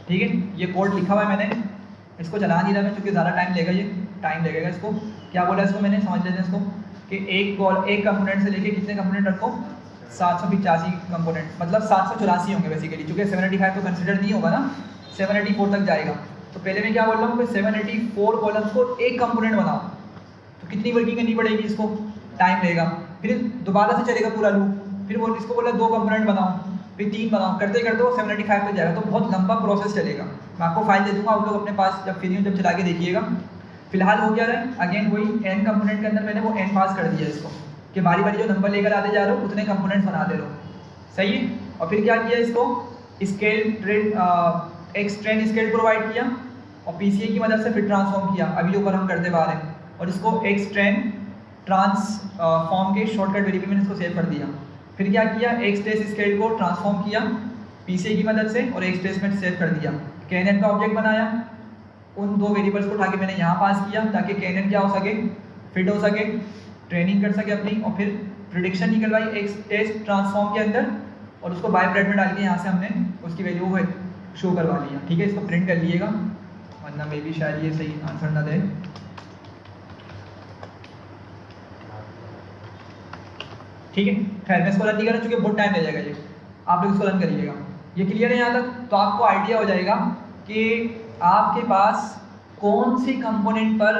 ठीक है। ये कोड लिखा हुआ है मैंने, इसको चला नहीं रहा मैं क्योंकि ज़्यादा टाइम लेगा, ये टाइम लगेगा। इसको क्या बोला इसको मैंने, समझ लेते हैं इसको, कि एक कंपोनेंट से लेके कितने कंपोनेंट रखो? 785 कंपोनेंट, मतलब 784 होंगे बेसिकली, चूँकि 75 तो कंसिडर नहीं होगा ना, 784 तक जाएगा। तो पहले मैं क्या बोल रहा हूँ कि 784 कॉलम्स को एक कंपोनेंट बनाओ, तो कितनी वर्किंग करनी पड़ेगी इसको? टाइम लगेगा। फिर दोबारा से चलेगा पूरा लूप, फिर वो इसको बोला 2 कंपोनेंट बनाओ, फिर 3 बनाओ, करते करते वो 75 तक जाएगा। तो बहुत लंबा प्रोसेस चलेगा। मैं आपको फाइल दे दूंगा, आप लोग अपने पास जब फ्री हो जब चला के देखिएगा। फिलहाल हो क्या रहा है, अगेन वही n कंपोनेंट के अंदर मैंने वो n पास कर दिया इसको, कि बारी बारी जो नंबर लेकर आते जा रहे हो उतने कंपोनेंट्स बना दे रहो, सही है। और फिर क्या किया, इसको scale x train scale provide किया और PCA की मदद से फिर ट्रांसफॉर्म किया, अभी ऊपर हम करते आ रहे हैं। और इसको एक्स ट्रेन ट्रांसफॉर्म के शॉर्टकट वेरिएबल में इसको सेव कर दिया। फिर क्या किया, एक्स टेस्ट स्केल को ट्रांसफॉर्म किया PCA की मदद से और एक्स टेस्ट में सेव कर दिया। कैनन का ऑब्जेक्ट बनाया, उन 2 वेरिएबल्स को उठा के मैंने यहाँ पास किया ताकि कैनन क्या हो सके, फिट हो सके, ट्रेनिंग कर सके अपनी, और फिर प्रिडिक्शन निकलवाई एक्स टेस्ट ट्रांसफॉर्म के अंदर और उसको बाय ब्रैकेट में डाल के यहाँ से हमने उसकी वैल्यू शो करवा लिया, ठीक है। इसको प्रिंट कर लिएगा वरना मे भी शायद ये सही आंसर ना दे, ठीक है। खैर मैं इसको रन नहीं कर रहा चूँकि बहुत टाइम ले जाएगा ये, आप लोग इसको रन करिएगा। ये क्लियर है यहाँ तक? तो आपको आइडिया हो जाएगा कि आपके पास कौन सी कंपोनेंट पर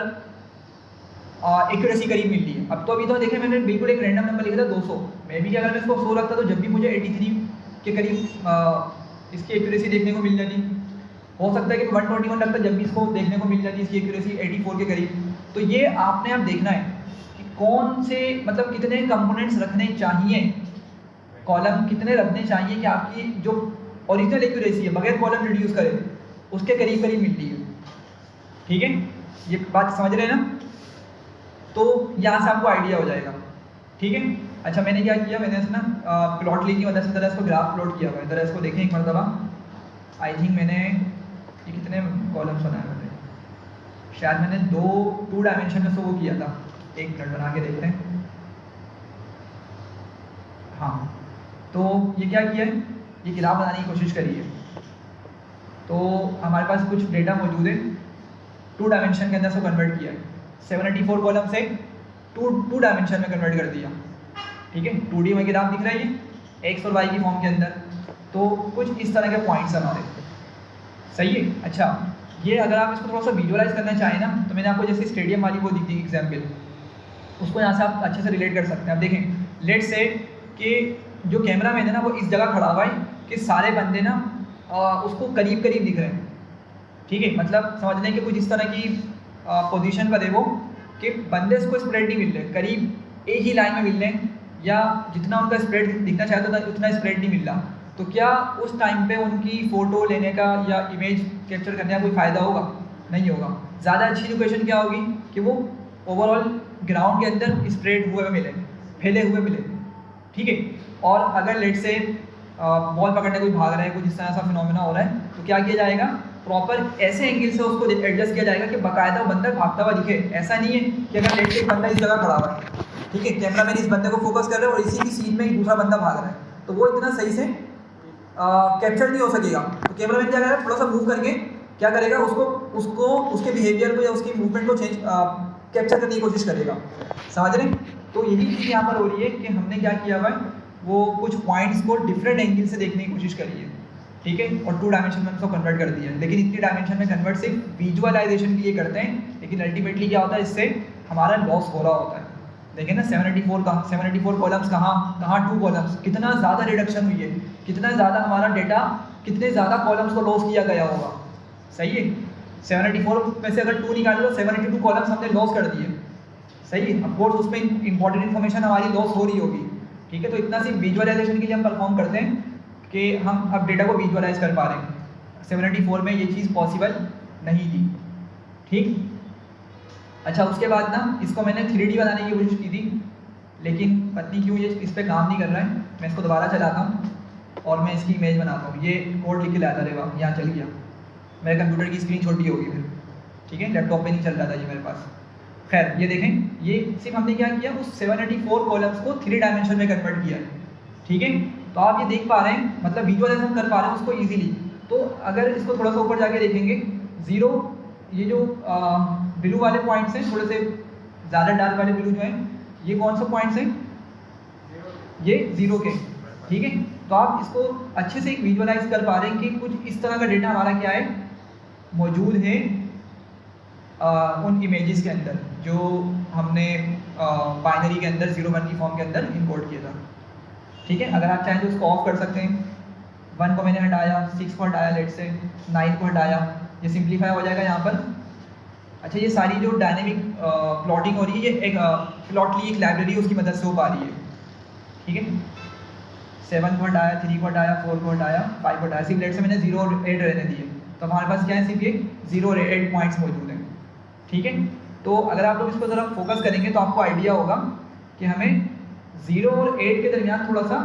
एक्यूरेसी करीब मिल रही है। अब तो अभी तो देखें मैंने बिल्कुल एक रैंडम नंबर लिखा था 200, मैं भी अगर मैं इसको 100 रखता तो जब भी मुझे 83 के करीब इसकी एक्यूरेसी देखने को मिल जाती। हो सकता है कि 121 रखता जब भी इसको देखने को मिल जाती इसकी एक्यूरेसी 84 के करीब। तो ये आपने आप देखना है कि कौन से मतलब कितने कंपोनेंट्स रखने चाहिए, कॉलम कितने रखने चाहिए कि आपकी जो ओरिजिनल एक्यूरेसी है बगैर कॉलम रिड्यूस करे उसके करीब करीब मिल रही है, ठीक है। ये बात समझ रहे हैं ना? तो यहाँ से आपको आइडिया हो जाएगा, ठीक है। अच्छा मैंने क्या किया, मैंने ना प्लॉट ली की मदद से तरह इसको ग्राफ प्लॉट किया हुआ है, तरह इसको देखें एक मरतबा। आई थिंक मैंने ये कितने कॉलम्स बनाए मैंने, शायद मैंने 2 डायमेंशन में से वो किया था। एक मिनट बना के देखते हैं। हाँ तो ये क्या किया है, ये ग्राफ बनाने की कोशिश करी है। तो हमारे पास कुछ डेटा मौजूद है, 2 डायमेंशन के अंदर से कन्वर्ट किया है। 784 कॉलम से 2 डायमेंशन में कन्वर्ट कर दिया, ठीक है। 2D में ग्राफ दिख रहा है ये एक्स और वाई की फॉर्म के अंदर। तो कुछ इस तरह के पॉइंट्स हमारे, सही है। अच्छा ये अगर आप इसको थोड़ा सा विजुअलाइज करना चाहें ना, तो मैंने आपको जैसे स्टेडियम वाली वो दी थी एग्जाम्पल, उसको यहाँ से आप अच्छे से रिलेट कर सकते हैं। आप देखें लेट से कि जो कैमरा मैन है ना वो इस जगह खड़ा हुआ है कि सारे बंदे ना उसको करीब करीब दिख रहे हैं, ठीक है। मतलब समझ लें कि कुछ इस तरह की पोजीशन पर है वो कि बंदे इसको स्प्रेड नहीं मिल रहे, करीब एक ही लाइन में मिल रहे हैं, या जितना उनका स्प्रेड दिखना चाहता था उतना स्प्रेड नहीं मिल रहा। तो क्या उस टाइम पे उनकी फ़ोटो लेने का या इमेज कैप्चर करने का कोई फ़ायदा होगा? नहीं होगा। ज़्यादा अच्छी लोकेशन क्या होगी कि वो ओवरऑल ग्राउंड के अंदर स्प्रेड हुए मिले, फैले हुए मिले, ठीक है। और अगर लेट से बॉल पकड़ने कोई भाग रहा है, कुछ इस तरह सा फिनोमेना हो रहा है, तो क्या किया जाएगा, प्रॉपर ऐसे एंगल से उसको एडजस्ट किया जाएगा कि बाकायदा बंदा भागता हुआ दिखे। ऐसा नहीं है कि अगर लेट से एक बंदा इस जगह खड़ा हुआ है, ठीक है, कैमरा मैन इस बंदे को फोकस कर रहा है और इसी की सीन में एक दूसरा बंदा भाग रहा है, तो वो इतना सही से कैप्चर नहीं हो सकेगा। तो कैमरा मैन क्या कर रहा है, थोड़ा सा मूव करके क्या करेगा, उसको उसके बिहेवियर को या उसकी मूवमेंट को चेंज कैप्चर करने की कोशिश करेगा। समझ रहे हैं? तो यही चीज़ यहाँ पर हो रही है कि हमने क्या किया हुआ है, वो कुछ पॉइंट्स को डिफरेंट एंगल से देखने की कोशिश करी है, ठीक है, और 2 डायमेंशन में उसको कन्वर्ट कर दिया है। लेकिन इतनी डायमेंशन में कन्वर्ट सिर्फ विजुअलाइजेशन के लिए करते हैं, लेकिन अल्टीमेटली क्या होता है, इससे हमारा लॉस हो रहा होता है। देखें ना 784 कॉलम्स कहाँ 2 कॉलम्स, कितना ज़्यादा रिडक्शन हुई है, कितना ज़्यादा हमारा डेटा, कितने ज़्यादा कॉलम्स को लॉस किया गया होगा। सही है, 784 में से अगर 2 निकालो तो 782 कॉलम्स हमने लॉस कर दिए। सही है, ऑफकोर्स उसमें इंपॉर्टेंट इन्फॉर्मेशन हमारी लॉस हो रही होगी, ठीक है। तो इतना सिर्फ विजुअलाइजेशन के लिए हम परफॉर्म करते हैं कि हम अब डेटा को विजुअलाइज कर पा रहे हैं। 784 में ये चीज़ पॉसिबल नहीं थी, ठीक। अच्छा, उसके बाद ना इसको मैंने 3D बनाने की कोशिश की थी, लेकिन पता नहीं क्यों ये इस पर काम नहीं कर रहा है। मैं इसको दोबारा चलाता हूँ और मैं इसकी इमेज बनाता हूँ। ये कोड लिख के लाया था, अरे वाह, यहाँ चल गया। मेरे कंप्यूटर की स्क्रीन छोटी होगी फिर, ठीक है, लैपटॉप पे नहीं चल रहा था ये मेरे पास। खैर, ये देखें, ये सिर्फ हमने क्या किया, उस 784 कॉलम्स को 3 डायमेंशन में कन्वर्ट किया है, ठीक है। तो आप ये देख पा रहे हैं, मतलब विजुअलाइजेशन कर पा रहे हैं उसको ईजिली। तो अगर इसको थोड़ा सा ऊपर जाके देखेंगे, जीरो, ये जो ब्लू वाले पॉइंट्स हैं, थोड़े से ज़्यादा डार्क वाले ब्लू जो हैं, ये कौन से पॉइंट्स हैं, ये जीरो के, ठीक है। तो आप इसको अच्छे से विजुअलाइज कर पा रहे हैं कि कुछ इस तरह का डेटा हमारा क्या है, मौजूद है उन इमेजेस के अंदर जो हमने बाइनरी के अंदर 0-1 की फॉर्म के अंदर इंपोर्ट किया था, ठीक है। अगर आप चाहें तो उसको ऑफ कर सकते हैं। 1 को मैंने हटाया, 6 को हटाया, लेट से 9 को हटाया, ये सिंप्लीफाई हो जाएगा यहाँ पर। अच्छा, ये सारी जो डायनेमिक प्लॉटिंग हो रही है, ये एक प्लॉटली एक लाइब्रेरी उसकी मदद से हो पा रही है, ठीक है। 7 को हटाया, 3 को हटाया, 4 को हटाया, 5 को हटाया, सिर्फ लेट से मैंने 0 और 8 रहने दिए, तो हमारे पास क्या है, सिर्फ ये 0 और 8 पॉइंट्स मौजूद हैं, ठीक है। तो अगर आप लोग इसको ज़रा फोकस करेंगे तो आपको आइडिया होगा कि हमें 0 और 8 के दरमियान थोड़ा सा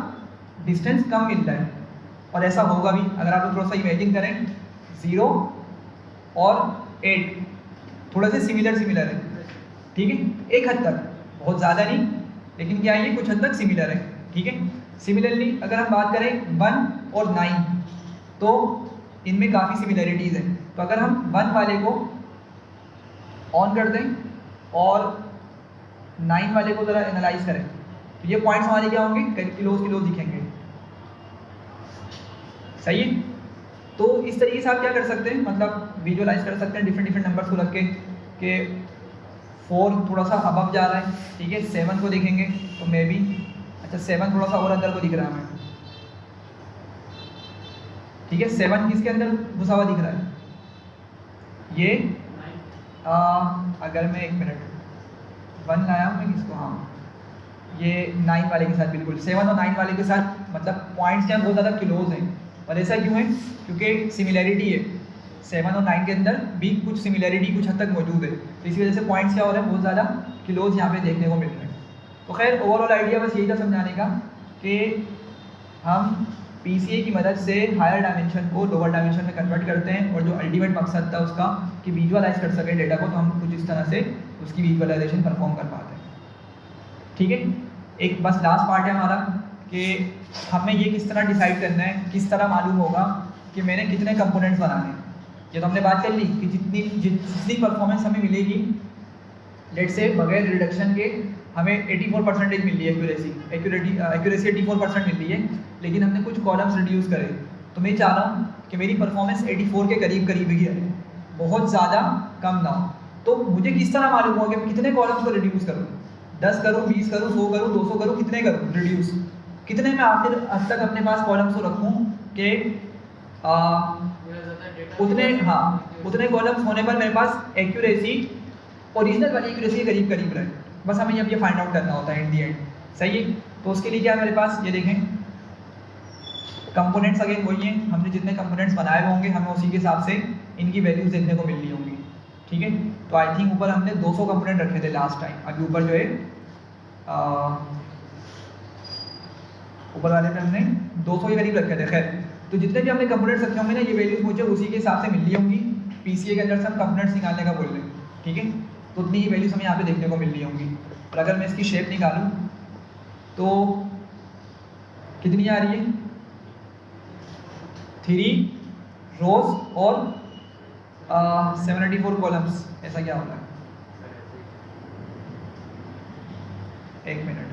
डिस्टेंस कम मिलता है, और ऐसा होगा भी। अगर आप लोग थोड़ा सा इमेजिन करें, 0 और 8 थोड़ा से सिमिलर है, ठीक है, एक हद तक, बहुत ज़्यादा नहीं, लेकिन क्या है, ये कुछ हद तक सिमिलर है, ठीक है। सिमिलरली अगर हम बात करें 1 और 9, तो इनमें काफ़ी सिमिलरिटीज़ हैं। तो अगर हम 1 वाले को ऑन कर दें और 9 वाले को ज़रा एनालाइज करें, तो ये पॉइंट्स हमारे क्या होंगे, क्लोज दिखेंगे। सही है। तो इस तरीके से आप क्या कर सकते हैं, मतलब विजुअलाइज कर सकते हैं डिफरेंट नंबर्स को रख के, कि 4 थोड़ा सा अबव जा रहा है, ठीक है। 7 को देखेंगे तो मे बी, अच्छा 7 थोड़ा सा और अंदर को दिख रहा है हमें, ठीक है। 7 किसके अंदर घुसा हुआ दिख रहा है, ये अगर मैं 1 मिनट 1 लाया हूँ मैं किसको, हाँ, ये 9 वाले के साथ, बिल्कुल 7 और 9 वाले के साथ, मतलब पॉइंट्स क्या बहुत ज़्यादा क्लोज हैं। और ऐसा क्यों है, क्योंकि सिमिलैरिटी है, 7 और 9 के अंदर भी कुछ सिमिलैरिटी कुछ हद तक मौजूद है, तो इसी वजह से पॉइंट्स क्या हो रहे हैं, बहुत ज़्यादा क्लोज यहाँ पे देखने को मिल रहे हैं। तो खैर, ओवरऑल आइडिया बस यही था समझाने का कि हम PCA की मदद से हायर डायमेंशन को लोअर डायमेंशन में कन्वर्ट करते हैं, और जो अल्टीमेट मकसद था उसका कि विजुअलाइज कर सके डेटा को, तो हम कुछ इस तरह से उसकी विजुअलाइजेशन परफॉर्म कर पाते हैं, ठीक है। एक बस लास्ट पार्ट है हमारा कि हमें ये किस तरह डिसाइड करना है, किस तरह मालूम होगा कि मैंने कितने कंपोनेंट्स बनाने हैं। ये तो हमने बात कर ली कि जितनी परफॉर्मेंस हमें मिलेगी, लेट से बगैर रिडक्शन के हमें 84% मिल रही है एक्यूरेसी 84% मिल रही है, लेकिन हमने कुछ कॉलम्स रिड्यूस करे। तो मैं चाह रहा हूँ कि मेरी परफॉर्मेंस 84 के करीब ही है, बहुत ज़्यादा कम ना हो। तो मुझे किस तरह मालूम होगा कि मैं कितने कॉलम्स को रिड्यूस करूँ, 10 करूँ, 20 करूँ, 100 करूँ, 200 करूँ, कितने करूँ रिड्यूस, कितने में आखिर हद तक अपने पास कॉलम्स को रखूँ कि उतने कॉलम्स होने पर मेरे पास एक्यूरेसी ओरिजिनल वाली एक्यूरेसी के करीब रहे। बस हमें अब ये फाइंड आउट करना होता है इन दी एंड, सही है। तो उसके लिए क्या मेरे पास, ये देखें, कंपोनेंट्स अगेन वही हैं, हमने जितने कंपोनेंट्स बनाए हुए होंगे हमें उसी के हिसाब से इनकी वैल्यूज देखने को मिल रही होंगी, ठीक है। तो आई थिंक ऊपर हमने 200 कंपोनेंट रखे थे लास्ट टाइम, अभी ऊपर जो है ऊपर वाले पे हमने 200 के करीब रखे थे। खैर, तो जितने भी हमने कंपोनेंट्स रखे होंगे ना, ये वैल्यूज मुझे उसी के हिसाब से मिल रही होंगी। PCA के अंदर से हम कंपोनेंट्स निकालने का बोल रहे हैं, ठीक है। तो उतनी ही वैल्यूज हमें यहाँ पे देखने को मिल रही होंगी। और अगर मैं इसकी शेप निकालूँ तो कितनी आ रही है, 3 रोज और 784 कॉलम्स, ऐसा क्या होता है? सर ऐसे ही 1 मिनट।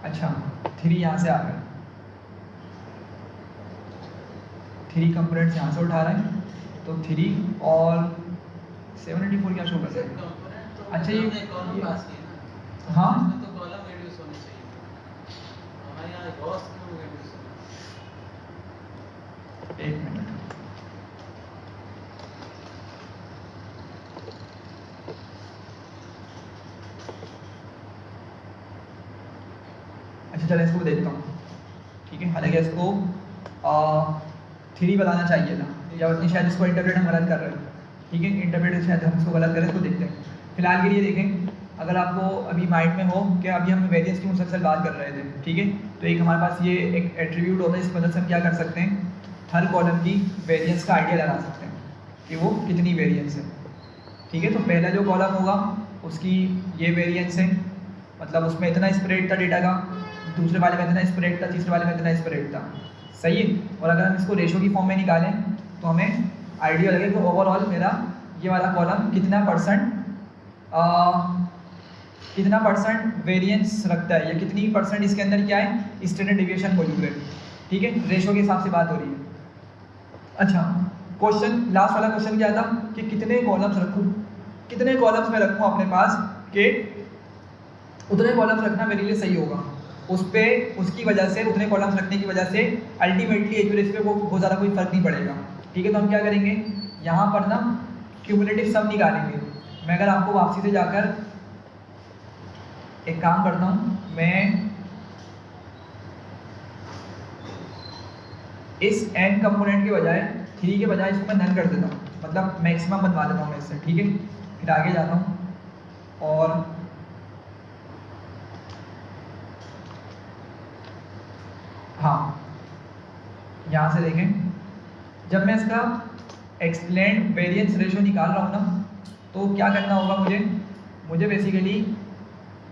अच्छा 3 यहाँ से आ गए, 3 कंपोनेंट्स यहाँ से उठा रहे हैं, तो 3 और 784 क्या शो कर रहे हैं? कंपोनेंट तो अच्छा, हमने कॉलम पास किए ना, हाँ। इसमें तो कॉलम रिड्यूस होने चाहिए, हमारे यहाँ रॉस क्यों रिड्यूस होना? 1 मिनट। अच्छा चलो इसको देखता हूँ, ठीक है। हालांकि इसको 3 बताना चाहिए था, या उतनी शायद इसको इंटरप्रेट हम गलत कर रहे हैं, ठीक है। इंटरप्रेट शायद हम इसको गलत करें, इसको देखते हैं। फिलहाल के लिए देखें, अगर आपको अभी माइंड में हो कि अभी हम वेरिएंस की मुसलसल बात कर रहे थे, ठीक है, तो एक हमारे पास ये एक एट्रीब्यूट होता है, इस मदद से हम क्या कर सकते हैं, हर कॉलम की वेरिएंस का आइडिया लगा सकते हैं कि वो कितनी वेरिएंस है, ठीक है। तो पहला जो कॉलम होगा उसकी ये वेरिएंस है, मतलब उसमें इतना स्प्रेड था डेटा का, दूसरे वाले में इतना स्प्रेड था, तीसरे वाले में इतना स्प्रेड था, सही है। और अगर हम इसको रेशो की फॉर्म में निकालें तो हमें आइडिया लगे कि ओवरऑल मेरा ये वाला कॉलम कितना परसेंट वेरिएंस रखता है, या कितनी परसेंट इसके अंदर क्या है, स्टैंडर्ड डिविएशन मौजूद है, ठीक है। रेशो के हिसाब से बात हो रही है। अच्छा क्वेश्चन, लास्ट वाला क्वेश्चन क्या था कि कितने कॉलम्स रखूँ, कितने कॉलम्स में रखूँ अपने पास कि उतने कॉलम्स रखना मेरे लिए सही होगा, उस पे उसकी वजह से, उतने कॉलम्स रखने की वजह से अल्टीमेटली एक्यूरेसी पे वो बहुत ज़्यादा कोई फर्क नहीं पड़ेगा, ठीक है। तो हम क्या करेंगे, यहाँ पर ना क्यूमुलेटिव सम निकालेंगे। मैं अगर आपको वापसी से जाकर एक काम करता हूँ, मैं इस n कंपोनेंट के बजाय 3 के बजाय इसको मैं नल कर देता हूँ, मतलब मैक्सिमम बनवा देता हूँ मैं इससे, ठीक है। फिर आगे जाता हूँ और हाँ यहाँ से देखें, जब मैं इसका एक्सप्लेन्ड वेरिएंस रेशो निकाल रहा हूँ ना, तो क्या करना होगा मुझे बेसिकली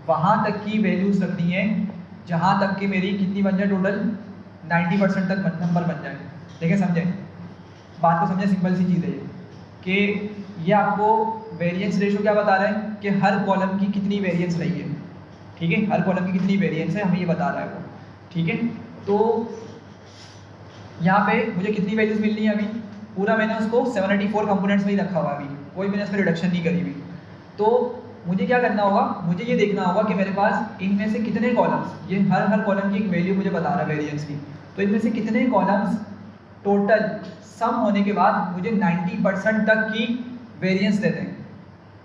वहाँ तक की वैल्यूज रखनी है जहाँ तक कि मेरी कितनी बन जाए, टोटल 90% तक नंबर बन जाए। देखिए समझें बात को, समझें, सिंपल सी चीज़ है ये कि ये आपको वेरिएंस रेशो क्या बता रहा है कि हर कॉलम की कितनी वेरिएंस रही है, ठीक है, हर कॉलम की कितनी वेरिएंस है हमें ये बता रहा है वो, ठीक है। तो यहाँ पे मुझे कितनी वैल्यूज मिलनी है, अभी पूरा मैंने उसको 784 कंपोनेंट्स में ही रखा हुआ, अभी कोई मैंने उस पर रिडक्शन नहीं करी हुई। तो मुझे क्या करना होगा, मुझे ये देखना होगा कि मेरे पास इनमें से कितने कॉलम्स, ये हर कॉलम की एक वैल्यू मुझे बता रहा है वेरिएंस की, तो इनमें से कितने कॉलम्स टोटल सम होने के बाद मुझे 90% तक की वेरिएंस देते हैं।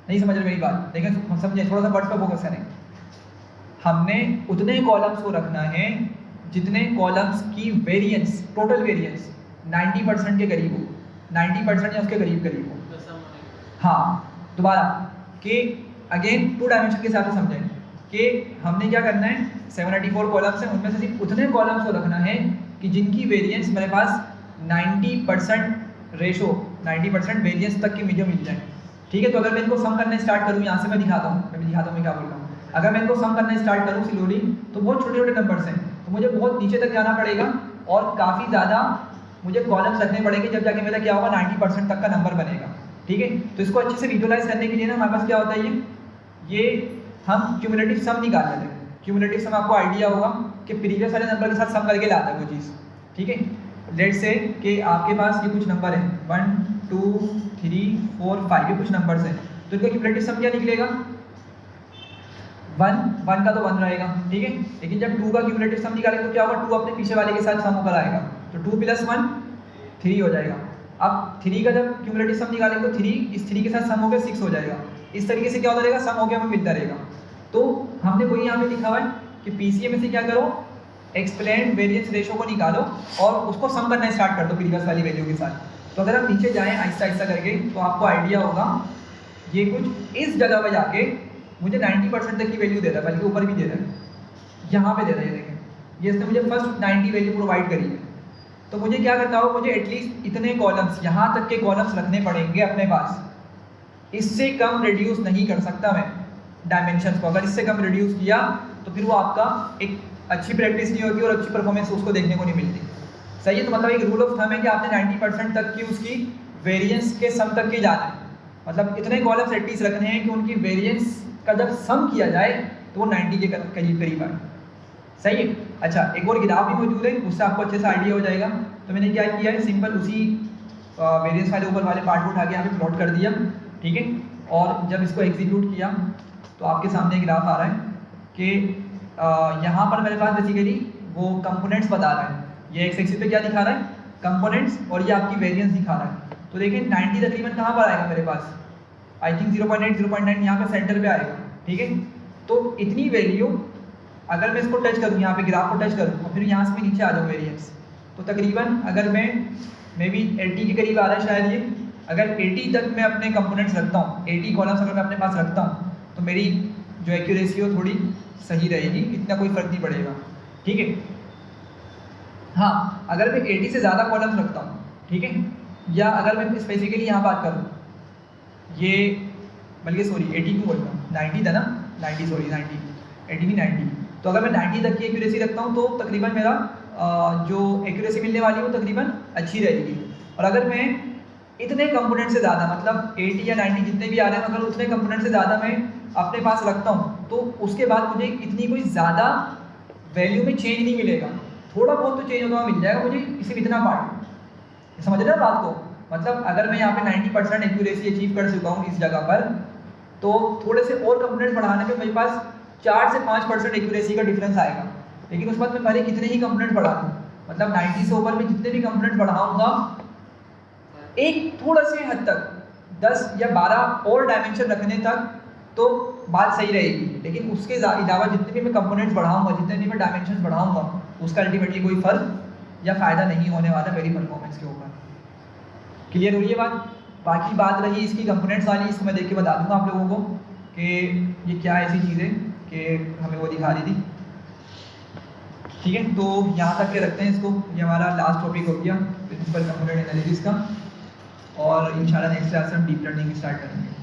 नहीं समझ रहे मेरी बात, देखिए समझे, थोड़ा सा वर्ड्स पर फोकस करें। हमने उतने कॉलम्स को रखना है जितने कॉलम्स की वेरिएंस, टोटल वेरिएंस 90% के करीब हो, 90% या उसके करीब करीब हो। हाँ दोबारा कि अगेन 2 डायमेंशन के हिसाब से समझें कि हमने क्या करना है, 784 कॉलम्स हैं, उनमें से सिर्फ उतने कॉलम्स को रखना है कि जिनकी वेरिएंस मेरे पास 90% रेशो, 90% वेरिएंस तक की मुझे मिल जाए, ठीक है। तो अगर मैं इनको सम करना स्टार्ट करूँ, यहाँ से मैं दिखाता हूँ मैं क्या बोल रहा हूँ। अगर मैं इनको सम करना स्टार्ट करूँ स्लोली, तो बहुत छोटे छोटे नंबर्स हैं, तो मुझे बहुत नीचे तक जाना पड़ेगा और काफ़ी ज़्यादा मुझे कॉलम्स रखने पड़ेंगे, जब जाके मेरा क्या होगा 90% तक का नंबर बनेगा, ठीक है। तो इसको अच्छे से विजुअलाइज करने के लिए ना हमारे पास क्या होता है, ये हम क्यूमुलेटिव सम निकाल लेते हैं। क्यूमुलेटिव सम आपको आइडिया होगा कि प्रीवियस वाले नंबर के साथ सम करके लाता है वो चीज़, ठीक है। लेट से कि आपके पास ये कुछ नंबर है 1 2 3 4 5, ये कुछ नंबर्स हैं, तो इनका क्यूमुलेटिव सम क्या निकलेगा, 1 का तो 1 रहेगा, ठीक है। लेकिन जब 2 का क्यूमुलेटिव सम निकालेंगे तो क्या होगा, 2 अपने पीछे वाले के साथ सम होकर आएगा, तो 2 + 1 3 हो जाएगा। अब 3 का जब क्यूमुलेटिव सम निकालेंगे तो 3 इस 3 के साथ सम होकर 6 हो जाएगा। इस तरीके से क्या होता रहेगा, सम हो गया हमें मिलता रहेगा। तो हमने वही यहाँ पे लिखा हुआ है कि पीसीए में से क्या करो, एक्सप्लेन्ड वेरिएंस रेशो को निकालो और उसको सम करना स्टार्ट कर दो प्रीवियस वाली वैल्यू के साथ। तो अगर हम नीचे जाएँ आहिस्ता आहिस्ता करके, तो आपको आइडिया होगा ये कुछ इस जगह पर जाके मुझे 90% तक की वैल्यू दे रहा है, बल्कि ऊपर भी दे रहा है, यहाँ पे दे रहा है, देखें ये इसने मुझे फर्स्ट 90 वैल्यू प्रोवाइड करी है। तो मुझे क्या करना होगा, मुझे एटलीस्ट इतने कॉलम्स, यहाँ तक के कॉलम्स रखने पड़ेंगे अपने पास, इससे कम रिड्यूस नहीं कर सकता मैं डायमेंशंस को। अगर इससे कम रिड्यूस किया तो फिर वो आपका एक अच्छी प्रैक्टिस नहीं होगी और अच्छी परफॉर्मेंस उसको देखने को नहीं मिलती, सही है। तो मतलब एक रूल ऑफ थंब है कि आपने 90% तक की उसकी वेरिएंस के सम तक की जाना है, मतलब इतने कॉलम्स एटलीस्ट रखने हैं कि उनकी वेरिएंस का जब सम किया जाए तो वो 90 के करीब करीब आए। सही है। अच्छा, एक और ग्राफ भी मौजूद है, उससे आपको अच्छे से आइडिया हो जाएगा। तो मैंने क्या किया है, सिंपल उसी वेरिएंस वाले ऊपर वाले पार्ट को उठा के यहाँ पे प्लॉट कर दिया, ठीक है। और जब इसको एग्जीक्यूट किया तो आपके सामने ग्राफ आ रहा है कि यहाँ पर मेरे पास बेसिकली वो कंपोनेंट्स बता रहा है। ये एक्स एक्सिस पे क्या दिखा रहा है, कंपोनेंट्स, और ये आपकी वेरिएंस दिखा रहा है। तो देखिए 90 तकरीबन कहाँ पर आएगा मेरे पास, आई थिंक 0.8 0.9 यहाँ पे सेंटर पे आएगा, ठीक है। तो इतनी वैल्यू अगर मैं इसको टच करूँ, यहाँ पे ग्राफ को टच करूँ और फिर यहाँ से नीचे आ जाऊँ वेरिएंस, तो तकरीबन अगर मैं मे बी 80 के करीब आ रहा है शायद ये, अगर 80 तक मैं अपने कंपोनेंट्स रखता हूँ, 80 कॉलम्स अगर मैं अपने पास रखता हूँ, तो मेरी जो एक्यूरेसी हो थोड़ी सही रहेगी, इतना कोई फ़र्क नहीं पड़ेगा, ठीक है। हाँ, अगर मैं 80 से ज़्यादा कॉलम्स रखता हूँ, ठीक है, या अगर मैं स्पेसिफिकली यहाँ बात करूँ, ये बल्कि सॉरी 80 क्यों बोलता हूँ, 90 था ना, 90 सॉरी 90, 80 भी 90, तो अगर मैं 90 तक की एक्यूरेसी रखता हूँ तो तकरीबन मेरा जो एक्यूरेसी मिलने वाली है वो तकरीबन अच्छी रहेगी। और अगर मैं इतने कंपोनेंट से ज़्यादा, मतलब 80 या 90 जितने भी आ रहे हैं, अगर उतने कंपोनेंट से ज़्यादा मैं अपने पास रखता हूँ तो उसके बाद मुझे इतनी कोई ज़्यादा वैल्यू में चेंज नहीं मिलेगा, थोड़ा बहुत तो चेंज होता हुआ मिल जाएगा मुझे, सिर्फ इतना पार्ट। समझ रहे हैं बात को, मतलब अगर मैं यहाँ पे 90% एक्यूरेसी अचीव कर चुका हूँ इस जगह पर, तो थोड़े से और कंपोनेंट्स बढ़ाने में मेरे पास 4 से 5% एक्यूरेसी का डिफरेंस आएगा। लेकिन उस बाद मैं भले कितने ही कंपोनेंट बढ़ा दूँ, मतलब 90 से ऊपर में जितने भी कंपोनेंट बढ़ाऊंगा, एक थोड़ा से हद तक 10 या 12 और डायमेंशन रखने तक तो बात सही रहेगी। लेकिन उसके अलावा जितने भी मैं कंपोनेंट्स बढ़ाऊंगा, जितने भी मैं डायमेंशन बढ़ाऊंगा, उसका अल्टीमेटली कोई फ़र्क या फ़ायदा नहीं होने वाला मेरी परफॉर्मेंस के ऊपर। क्लियर हो रही है बात। बाकी बात रही इसकी कंपोनेंट्स वाली, इसको मैं देख के बता दूंगा आप लोगों को कि ये क्या ऐसी चीज़ है कि हमें वो दिखा रही थी, ठीक है। तो यहाँ तक के रखते हैं इसको, ये हमारा लास्ट टॉपिक हो गया प्रिंसिपल कंपोनेंट एनालिसिस का, और इंशाल्लाह नेक्स्ट क्लास में हम डीप लर्निंग स्टार्ट करेंगे।